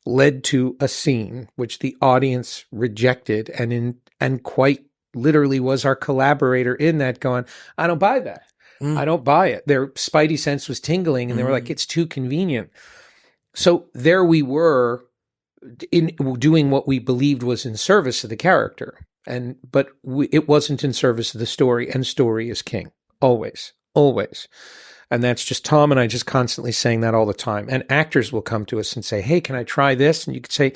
led to a scene which the audience rejected and quite literally was our collaborator in that going, I don't buy that. I don't buy it. Their spidey sense was tingling and they were like, it's too convenient. So there we were in doing what we believed was in service of the character. But it wasn't in service of the story, and story is king. Always. Always. And that's just Tom and I just constantly saying that all the time. And actors will come to us and say, hey, can I try this? And you could say,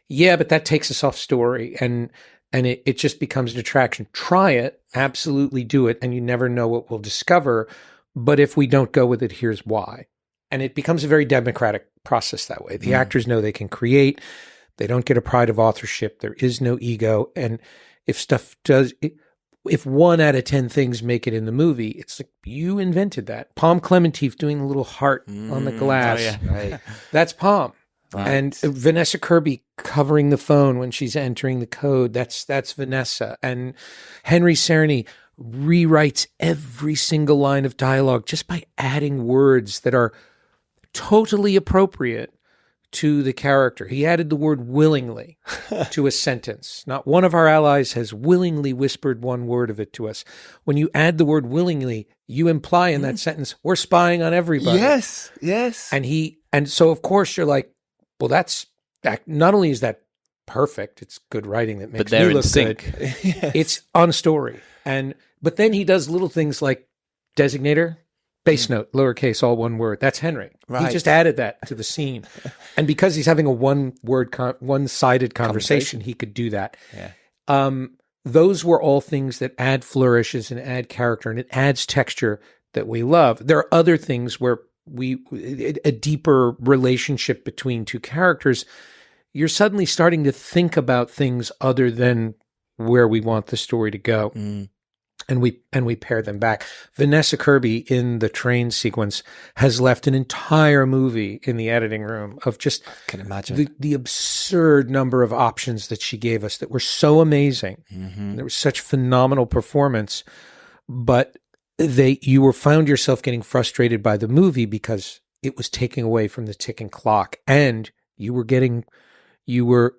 yeah, but that takes us off story. And it just becomes a distraction. Try it. Absolutely do it. And you never know what we'll discover. But if we don't go with it, here's why. And it becomes a very democratic process that way. The actors know they can create. They don't get a pride of authorship. There is no ego. And if 1 out of 10 things make it in the movie, it's like, you invented that. Palm Clementif doing a little heart on the glass. Oh, yeah. Right. That's Palm. Right. And Vanessa Kirby covering the phone when she's entering the code. That's Vanessa. And Henry Cerny rewrites every single line of dialogue just by adding words that are totally appropriate to the character. He added the word willingly to a sentence. Not one of our allies has willingly whispered one word of it to us. When you add the word willingly, you imply in that sentence, we're spying on everybody. Yes, yes. And so of course you're like, well, that not only is that perfect, it's good writing that makes me look good. Yes. It's on story. But then he does little things like designator, base note, lowercase, all one word. That's Henry. Right. He just added that to the scene. And because he's having a one-sided conversation, he could do that. Yeah. Those were all things that add flourishes and add character, and it adds texture that we love. There are other things where a deeper relationship between two characters, you're suddenly starting to think about things other than where we want the story to go. And we pair them back. Vanessa Kirby in the train sequence has left an entire movie in the editing room of just I can imagine the absurd number of options that she gave us that were so amazing. There was such phenomenal performance, but you found yourself getting frustrated by the movie because it was taking away from the ticking clock, and you were getting less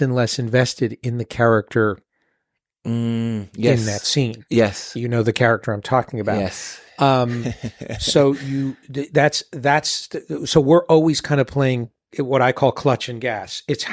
and less invested in the character. Yes. In that scene. Yes. You know the character I'm talking about. Yes. So so we're always kind of playing what I call clutch and gas. It's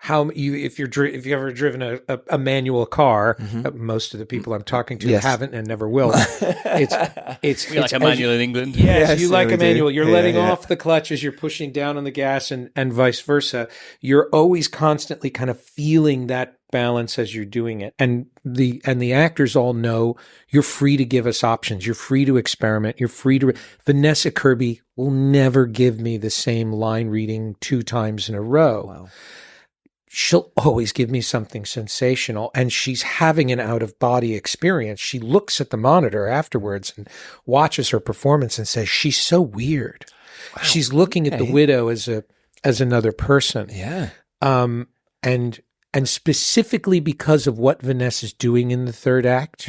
if you've ever driven a manual car, most of the people I'm talking to haven't and never will. It's like a manual in England. Yes, you like a manual. You're letting yeah. off the clutch as you're pushing down on the gas and vice versa. You're always constantly kind of feeling that balance as you're doing it. And the actors all know you're free to give us options. You're free to experiment. You're free to Vanessa Kirby will never give me the same line reading 2 times in a row. Wow. She'll always give me something sensational, and she's having an out-of-body experience. She looks at the monitor afterwards and watches her performance and says, she's so weird. Wow. She's looking at the widow as another person. Yeah. And specifically because of what Vanessa's doing in the third act,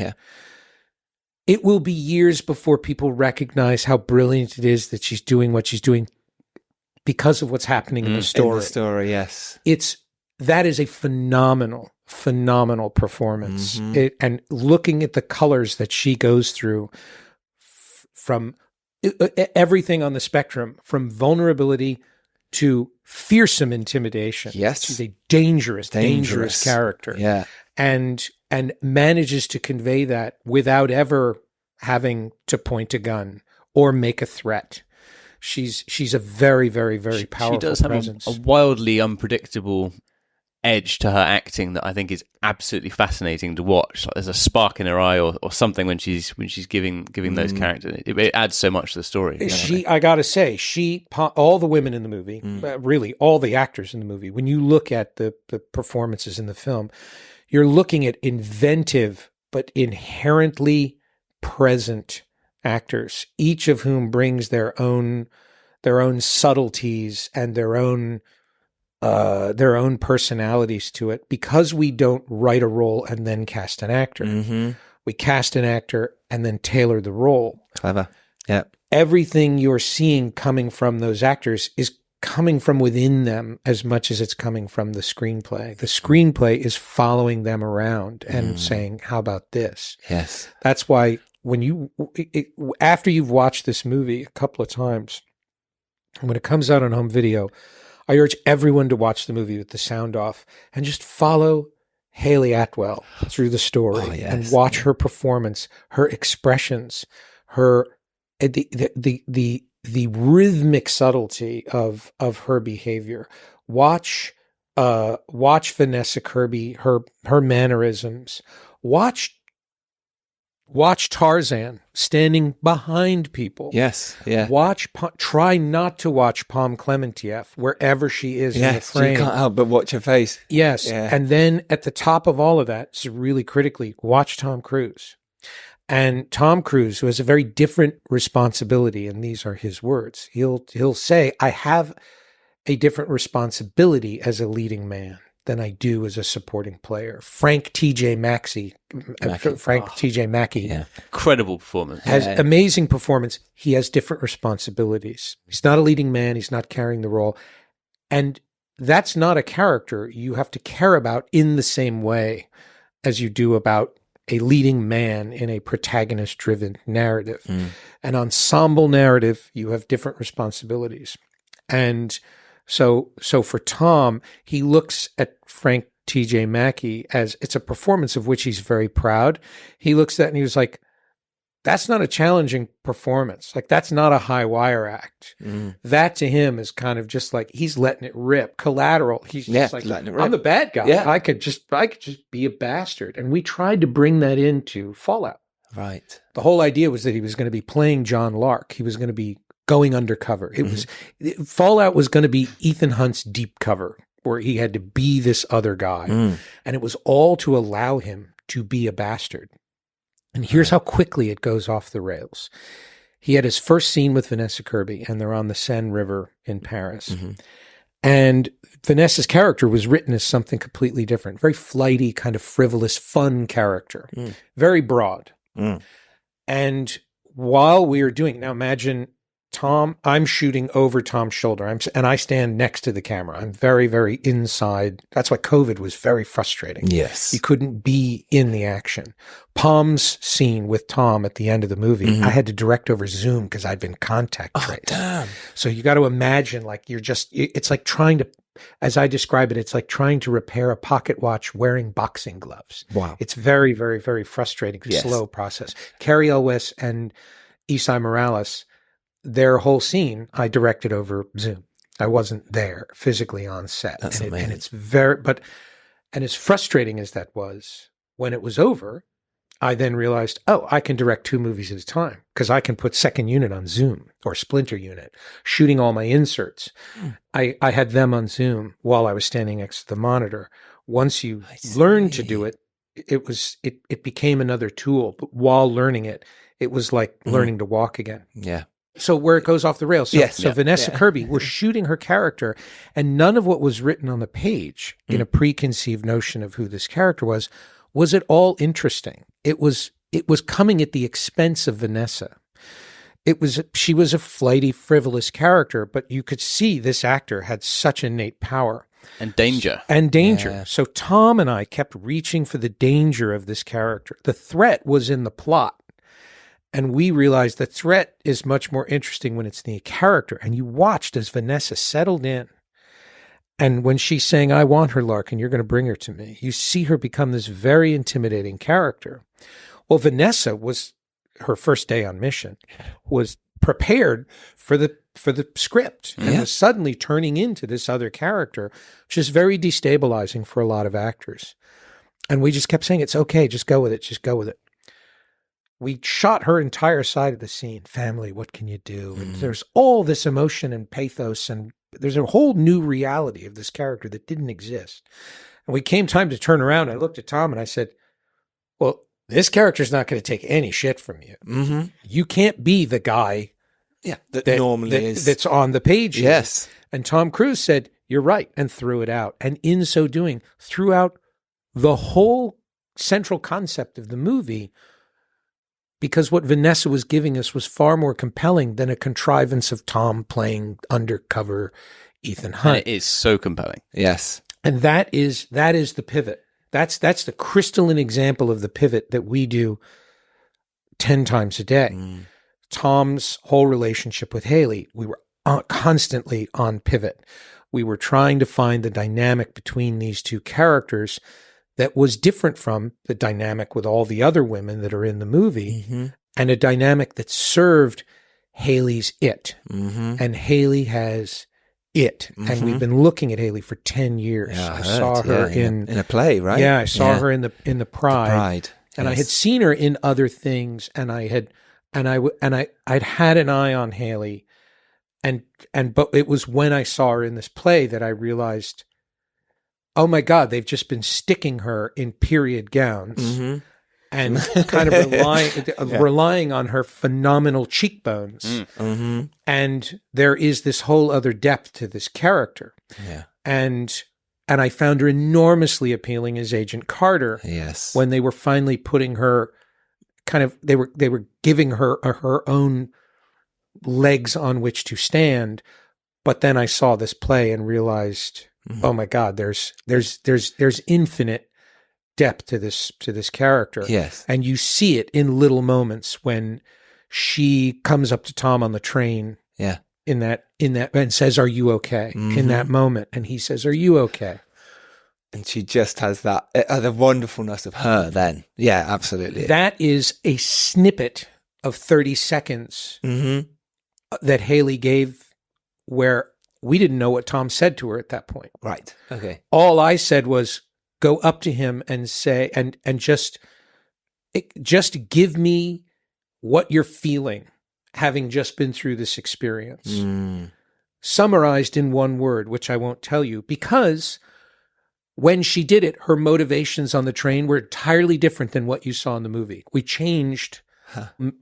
it will be years before people recognize how brilliant it is that she's doing what she's doing because of what's happening in the story. In the story, yes. That is a phenomenal performance. And looking at the colors that she goes through from everything on the spectrum, from vulnerability to fearsome intimidation. Yes. She's a dangerous character. Yeah. And manages to convey that without ever having to point a gun or make a threat. She's a very, very, very powerful presence. She does have a wildly unpredictable edge to her acting that I think is absolutely fascinating to watch. Like there's a spark in her eye or something when she's giving those characters. It adds so much to the story. I gotta say, all the women in the movie, really all the actors in the movie, when you look at the performances in the film, you're looking at inventive but inherently present actors, each of whom brings their own subtleties and their own personalities to it, because we don't write a role and then cast an actor. Mm-hmm. We cast an actor and then tailor the role. Clever. Yeah. Everything you're seeing coming from those actors is coming from within them as much as it's coming from the screenplay. The screenplay is following them around and saying, how about this? Yes. That's why after you've watched this movie a couple of times, when it comes out on home video, I urge everyone to watch the movie with the sound off and just follow Haley Atwell through the story and watch her performance, her expressions, the rhythmic subtlety of her behavior. Watch Vanessa Kirby, her mannerisms. Watch Tarzan standing behind people. Yes, yeah. Try not to watch Pom Klementieff wherever she is in the frame. You can't help but watch her face. Yes, and then at the top of all of that, so really critically, watch Tom Cruise. And Tom Cruise, who has a very different responsibility, and these are his words, he'll say, I have a different responsibility as a leading man than I do as a supporting player. Frank T.J. Mackey. Incredible performance. Has amazing performance. He has different responsibilities. He's not a leading man. He's not carrying the role. And that's not a character you have to care about in the same way as you do about a leading man in a protagonist-driven narrative. An ensemble narrative, you have different responsibilities. And so for Tom, he looks at Frank T.J. Mackey as it's a performance of which he's very proud. He looks at it and he was like, that's not a challenging performance. Like, that's not a high wire act. That to him is kind of just like, he's letting it rip. Collateral. He's just like, letting it rip. I'm the bad guy. Yeah. I could just be a bastard. And we tried to bring that into Fallout. Right. The whole idea was that he was going to be playing John Lark. He was going to be going undercover. Fallout was going to be Ethan Hunt's deep cover, where he had to be this other guy. And it was all to allow him to be a bastard. And here's how quickly it goes off the rails. He had his first scene with Vanessa Kirby, and they're on the Seine River in Paris. And Vanessa's character was written as something completely different, very flighty, kind of frivolous, fun character, very broad. And while we were doing it, now imagine Tom, I'm shooting over Tom's shoulder, and I stand next to the camera. I'm very, very inside. That's why COVID was very frustrating. Yes. You couldn't be in the action. Pom's scene with Tom at the end of the movie, I had to direct over Zoom because I'd been contact traced. Damn. So you got to imagine, like, it's like trying to, as I describe it, it's like trying to repair a pocket watch wearing boxing gloves. Wow. It's very, very, very frustrating, slow process. Carrie Elwes and Isai Morales, their whole scene, I directed over Zoom. I wasn't there physically on set. That's amazing. And it's and as frustrating as that was, when it was over, I then realized, I can direct 2 movies at a time because I can put second unit on Zoom or Splinter unit, shooting all my inserts. I had them on Zoom while I was standing next to the monitor. Once you learn to do it, it became another tool. But while learning it, it was like learning to walk again. Yeah. So where it goes off the rails. So Vanessa Kirby, we're shooting her character, and none of what was written on the page in a preconceived notion of who this character was at all interesting. It was coming at the expense of Vanessa. She was a flighty, frivolous character, but you could see this actor had such innate power. And danger. Yeah. So Tom and I kept reaching for the danger of this character. The threat was in the plot. And we realized the threat is much more interesting when it's the character. And you watched as Vanessa settled in. And when she's saying, I want her, Lark, and you're going to bring her to me, you see her become this very intimidating character. Well, Vanessa was, her first day on mission, was prepared for the script and was suddenly turning into this other character, which is very destabilizing for a lot of actors. And we just kept saying, it's okay, just go with it, just go with it. We shot her entire side of the scene. Family, what can you do? And there's all this emotion and pathos, and there's a whole new reality of this character that didn't exist. And we came time to turn around. I looked at Tom and I said, well, this character's not going to take any shit from you. Mm-hmm. You can't be the guy that normally is. That's on the page. Yes. And Tom Cruise said, you're right, and threw it out. And in so doing, threw out the whole central concept of the movie, because what Vanessa was giving us was far more compelling than a contrivance of Tom playing undercover Ethan Hunt. And it is so compelling. Yes. And that is the pivot. That's the crystalline example of the pivot that we do 10 times a day. Tom's whole relationship with Haley, we were constantly on pivot. We were trying to find the dynamic between these two characters that was different from the dynamic with all the other women that are in the movie, and a dynamic that served Haley's it. And Haley has it. And we've been looking at Haley for 10 years. Yeah, I saw her in a play, right? Yeah, I saw her in the Pride. And I had seen her in other things, and I'd had an eye on Haley, but it was when I saw her in this play that I realized, oh my God, they've just been sticking her in period gowns and kind of relying on her phenomenal cheekbones. And there is this whole other depth to this character. Yeah. And I found her enormously appealing as Agent Carter. Yes. When they were finally putting her they were giving her her own legs on which to stand. But then I saw this play and realized, oh my God, there's infinite depth to this character. Yes. And you see it in little moments when she comes up to Tom on the train. Yeah. In that and says, "Are you okay?" In that moment, and he says, "Are you okay?" And she just has that the wonderfulness of her. Then, yeah, absolutely. That is a snippet of 30 seconds that Haley gave, where we didn't know what Tom said to her at that point. Right. Okay. All I said was, go up to him and say, and just give me what you're feeling, having just been through this experience. Summarized in one word, which I won't tell you, because when she did it, her motivations on the train were entirely different than what you saw in the movie. We changed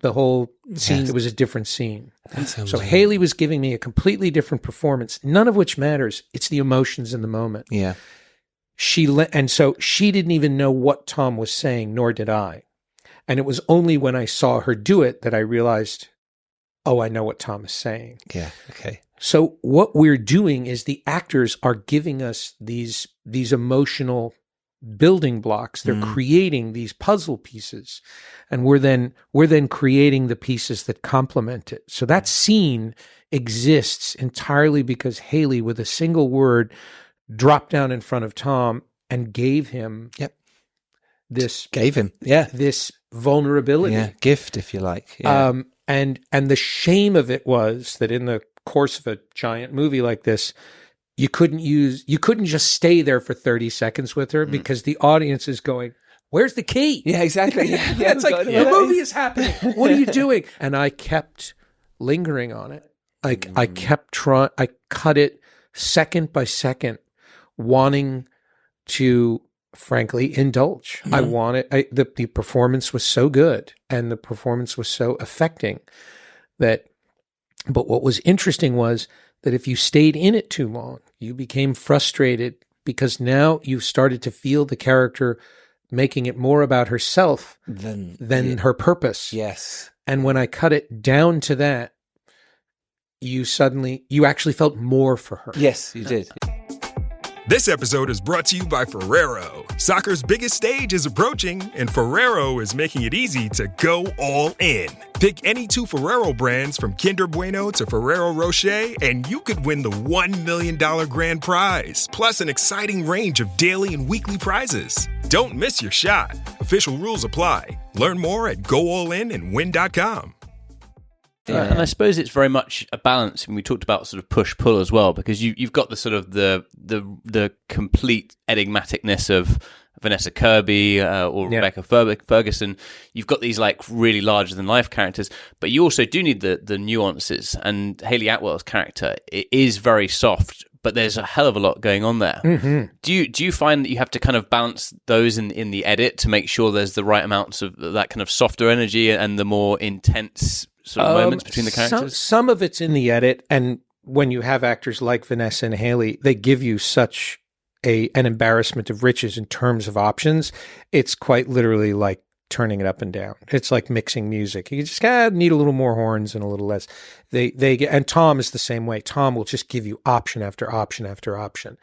the whole scene. Yes. It was a different scene. So Haley was giving me a completely different performance, none of which matters. It's the emotions in the moment. Yeah. And so she didn't even know what Tom was saying, nor did I. And it was only when I saw her do it that I realized, oh, I know what Tom is saying. Yeah. Okay. So what we're doing is the actors are giving us these emotional building blocks. They're creating these puzzle pieces, and we're then creating the pieces that complement it. So that scene exists entirely because Haley, with a single word, dropped down in front of Tom and gave him this vulnerability, gift, if you like. Yeah. And the shame of it was that in the course of a giant movie like this, you couldn't just stay there for 30 seconds with her because the audience is going, where's the key? Yeah, exactly. Yeah, it's like, the movie is happening. What are you doing? And I kept lingering on it. I kept trying, I cut it second by second, wanting to, frankly, indulge. I wanted, the performance was so good and the performance was so affecting but what was interesting was that if you stayed in it too long, you became frustrated because now you started to feel the character making it more about herself than her purpose. Yes. And when I cut it down to that, you actually felt more for her. Yes, you did. This episode is brought to you by Ferrero. Soccer's biggest stage is approaching, and Ferrero is making it easy to go all in. Pick any two Ferrero brands from Kinder Bueno to Ferrero Rocher, and you could win the $1 million grand prize, plus an exciting range of daily and weekly prizes. Don't miss your shot. Official rules apply. Learn more at goallinandwin.com. And I suppose it's very much a balance, and we talked about sort of push-pull as well, because you've got the sort of the complete enigmaticness of Vanessa Kirby or Rebecca Ferguson. You've got these like really larger-than-life characters, but you also do need the nuances, and Hayley Atwell's character, it is very soft, but there's a hell of a lot going on there. Mm-hmm. Do you find that you have to kind of balance those in the edit to make sure there's the right amounts of that kind of softer energy and the more intense sort of moments between the characters? Some of it's in the edit, and when you have actors like Vanessa and Haley, they give you such an embarrassment of riches in terms of options. It's quite literally like turning it up and down. It's like mixing music. You just need a little more horns and a little less. And Tom is the same way. Tom will just give you option after option after option.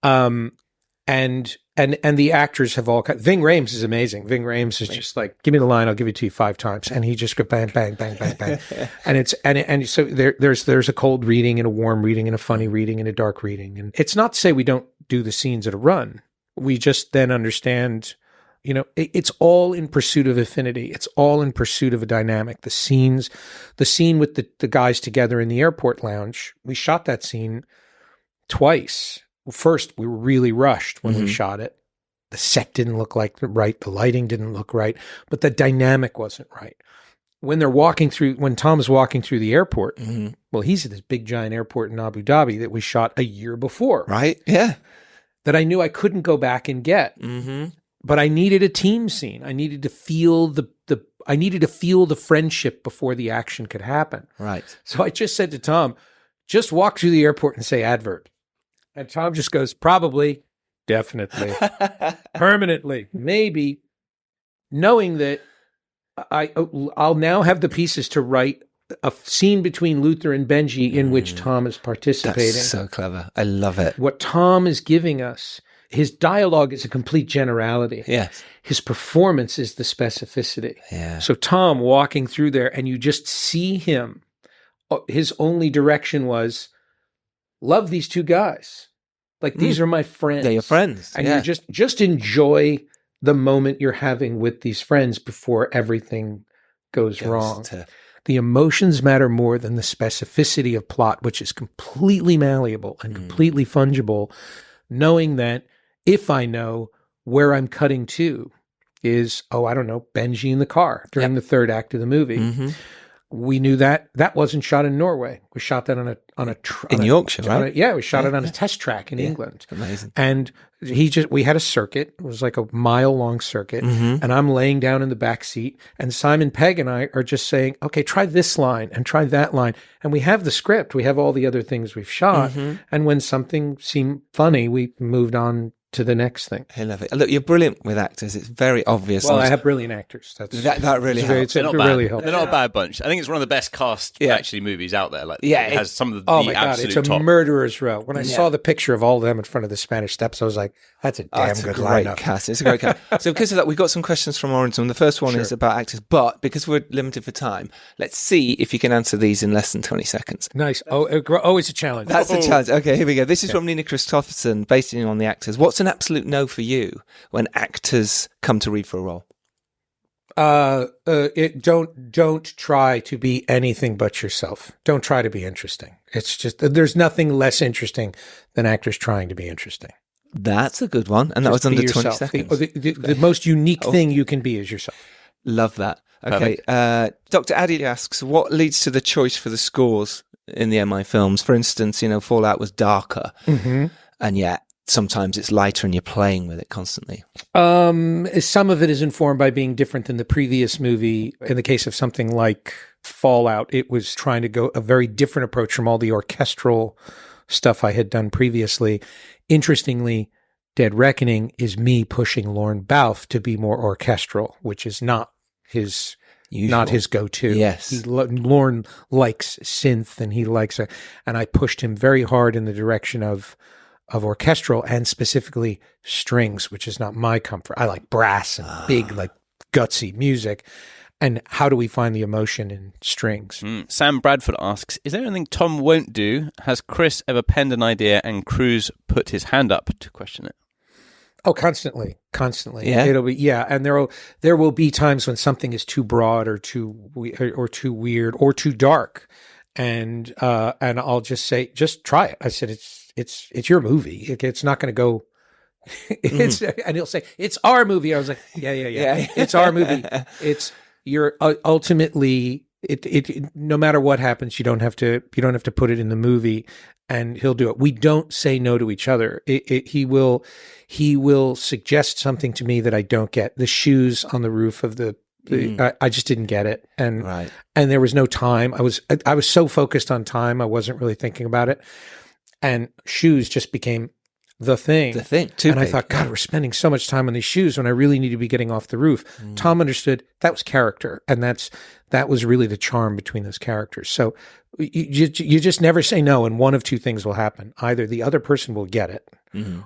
And the actors have all Ving Rhames is amazing. Ving Rhames is just like, give me the line, I'll give it to you 5 times, and he just go bang bang bang bang bang. and so there's a cold reading and a warm reading and a funny reading and a dark reading. And it's not to say we don't do the scenes at a run. We just then understand, it's all in pursuit of affinity. It's all in pursuit of a dynamic. The scene with the guys together in the airport lounge, we shot that scene twice. Well, first, we were really rushed when we shot it. The set didn't look right. The lighting didn't look right, but the dynamic wasn't right. When Tom is walking through the airport, well, he's at this big giant airport in Abu Dhabi that we shot a year before. Right. Yeah. That I knew I couldn't go back and get. Mm-hmm. But I needed a team scene. I needed to feel the friendship before the action could happen. Right. So I just said to Tom, just walk through the airport and say adverb. And Tom just goes, probably, definitely, permanently, maybe, knowing that I'll now have the pieces to write a scene between Luther and Benji in which Tom is participating. That's so clever. I love it. What Tom is giving us, his dialogue is a complete generality. Yes. His performance is the specificity. Yeah. So Tom walking through there, and you just see him, his only direction was, love these 2 guys. Like, these are my friends. They're your friends. And you just enjoy the moment you're having with these friends before everything goes wrong. The emotions matter more than the specificity of plot, which is completely malleable and completely fungible, knowing that if I know where I'm cutting to is, Benji in the car during the 3rd act of the movie. Mm-hmm. We knew that wasn't shot in Norway. We shot that in Yorkshire, right? We shot it on a test track in England. Amazing. And we had a circuit. It was like a mile-long circuit. Mm-hmm. And I'm laying down in the back seat, and Simon Pegg and I are just saying, okay, try this line and try that line. And we have the script. We have all the other things we've shot. Mm-hmm. And when something seemed funny, we moved on to the next thing. I love it. Look, you're brilliant with actors. It's very obvious. Well, I have brilliant actors. That really helps. They're not bad. Really helps. They're not a bad bunch. I think it's one of the best cast actually movies out there. Like, it has some of the absolute it's a top. Murderer's Row. When I saw the picture of all of them in front of the Spanish Steps, I was like, that's a damn good lineup. Cast. It's a great cast. So because of that, we've got some questions from Orenton. The first one is about actors, but because we're limited for time, let's see if you can answer these in less than 20 seconds. Nice. Always a challenge. That's a challenge. Okay, here we go. This is from Nina Christopherson, basing on the actors. What's an absolute no for you when actors come to read for a role? Don't try to be anything but yourself. Don't try to be interesting. It's just, there's nothing less interesting than actors trying to be interesting. That's a good one. And that was under yourself. 20 seconds. The most unique thing you can be is yourself. Love that. Okay. Dr. Addy asks, what leads to the choice for the scores in the MI films? For instance, Fallout was darker, and yet sometimes it's lighter and you're playing with it constantly. Some of it is informed by being different than the previous movie. In the case of something like Fallout, it was trying to go a very different approach from all the orchestral stuff I had done previously. Interestingly, Dead Reckoning is me pushing Lorne Balfe to be more orchestral, which is not his go-to. Yes. Lorne likes synth and he likes it. And I pushed him very hard in the direction of orchestral and specifically strings, which is not my comfort. I like brass and big, like gutsy music. And how do we find the emotion in strings? Sam Bradford asks, is there anything Tom won't do? Has Chris ever penned an idea and Cruise put his hand up to question it? Oh, constantly. constantly. Yeah? It'll be, and there will be times when something is too broad or too weird or too dark. And I'll just say, just try it. I said, it's your movie. It's not going to go, and he'll say, it's our movie. I was like, yeah. It's our movie. You're ultimately, no matter what happens, you don't have to put it in the movie, and he'll do it. We don't say no to each other. He will suggest something to me that I don't get. The shoes on the roof of I just didn't get it. And there was no time. I was so focused on time. I wasn't really thinking about it. And shoes just became the thing. And I thought, God, we're spending so much time on these shoes when I really need to be getting off the roof. Tom understood that was character. And that was really the charm between those characters. So you just never say no, and one of two things will happen. Either the other person will get it,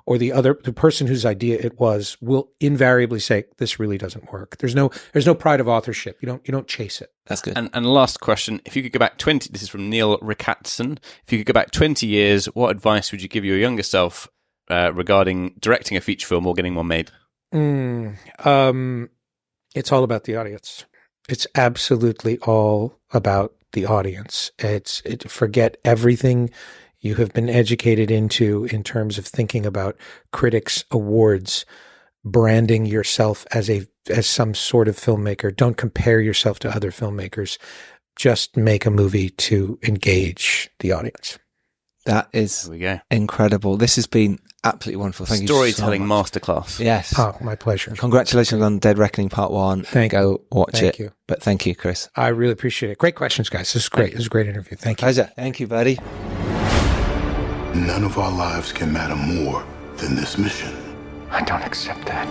or the person whose idea it was will invariably say, this really doesn't work. There's no pride of authorship. You don't chase it. That's good. And last question, if you could go back 20, this is from Neil Rickatson. If you could go back 20 years, what advice would you give your younger self regarding directing a feature film or getting one made? It's all about the audience. It's absolutely all about the audience. Forget everything you have been educated into in terms of thinking about critics, awards, branding yourself as some sort of filmmaker. Don't compare yourself to other filmmakers. Just make a movie to engage the audience. That is incredible. This has been absolutely wonderful. Thank you so much. Storytelling masterclass. Yes. Oh, my pleasure. Congratulations on Dead Reckoning Part 1. Go watch it. Thank you. But thank you, Chris. I really appreciate it. Great questions, guys. This is great. This is a great interview. Thank you. Pleasure. Thank you, buddy. None of our lives can matter more than this mission. I don't accept that.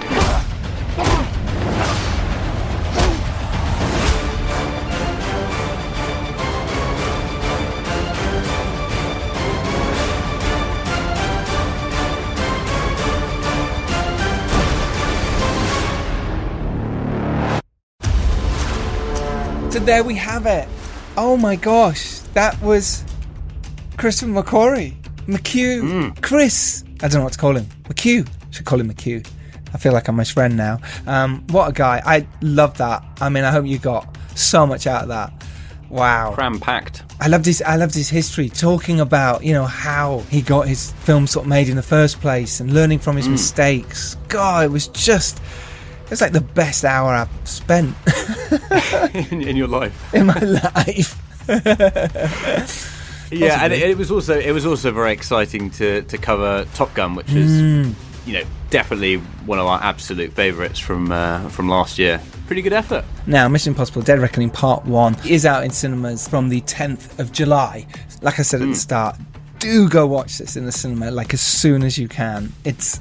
So there we have it. Oh my gosh, that was Christopher McQuarrie. Chris. I don't know what to call him. McHugh. I should call him McHugh. I feel like I'm his friend now. What a guy. I love that. I mean, I hope you got so much out of that. Wow. Cram-packed. I loved his history, talking about, how he got his film sort of made in the first place and learning from his mistakes. God, it was like the best hour I've spent in your life. In my life. Yeah, and it was also very exciting to cover Top Gun, which is definitely one of our absolute favourites from last year. Pretty good effort. Now, Mission Impossible: Dead Reckoning Part 1 is out in cinemas from the 10th of July. Like I said at the start, do go watch this in the cinema as soon as you can. It's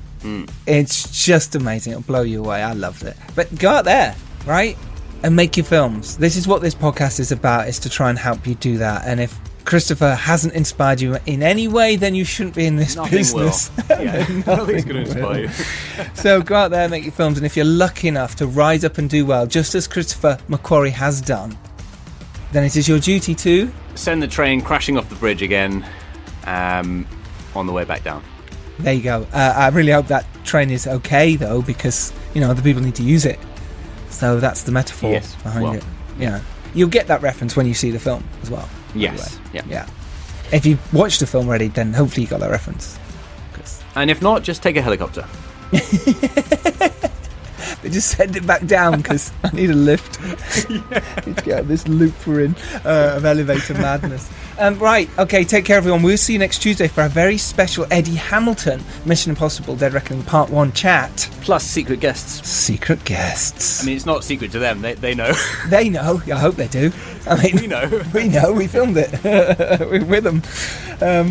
just amazing. It'll blow you away. I loved it. But go out there, right? And make your films. This is what this podcast is about, is to try and help you do that. And if Christopher hasn't inspired you in any way, then you shouldn't be in this business. Nothing's going to inspire you. So go out there, make your films, and if you're lucky enough to rise up and do well, just as Christopher McQuarrie has done, then it is your duty to send the train crashing off the bridge again on the way back down. There you go. I really hope that train is okay, though, because other people need to use it. So that's the metaphor behind it. Yeah, you'll get that reference when you see the film as well. Yes. Yeah. If you watched the film already, then hopefully you got that reference. And if not, just take a helicopter. They just send it back down because I need a lift. Need to get out of this loop we're in of elevator madness. Right, okay, take care everyone. We'll see you next Tuesday for a very special Eddie Hamilton Mission Impossible Dead Reckoning Part 1 chat. Plus secret guests. Secret guests. I mean, it's not secret to them. They know. They know. I hope they do. I mean, we know. We know. We filmed it. We're with them.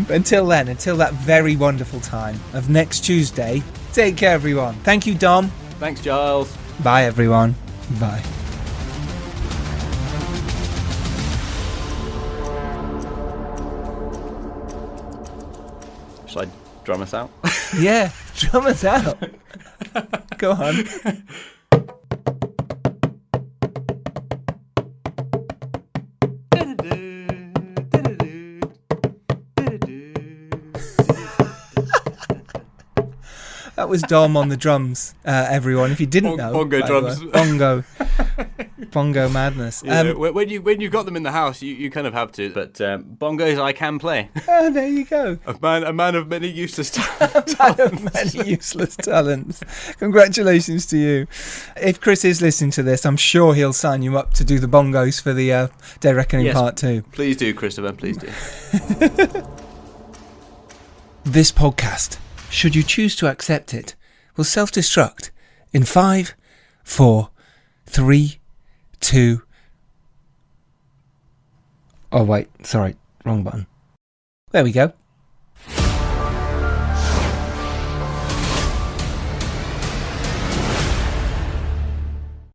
Until then, until that very wonderful time of next Tuesday, take care everyone. Thank you, Dom. Thanks, Giles. Bye, everyone. Bye. Should I drum us out? Yeah, drum us out. Go on. That was Dom on the drums, everyone. If you didn't know, bongo drums, bongo madness. Yeah, when you got them in the house, you kind of have to. But bongos, I can play. Oh, there you go. A man of many useless talents. A man of many useless talents. Congratulations to you. If Chris is listening to this, I'm sure he'll sign you up to do the bongos for the Day Reckoning Part 2. Please do, Christopher. Please do. This podcast, should you choose to accept it, will self-destruct in 5, 4, 3, 2... Oh, wait. Sorry. Wrong button. There we go.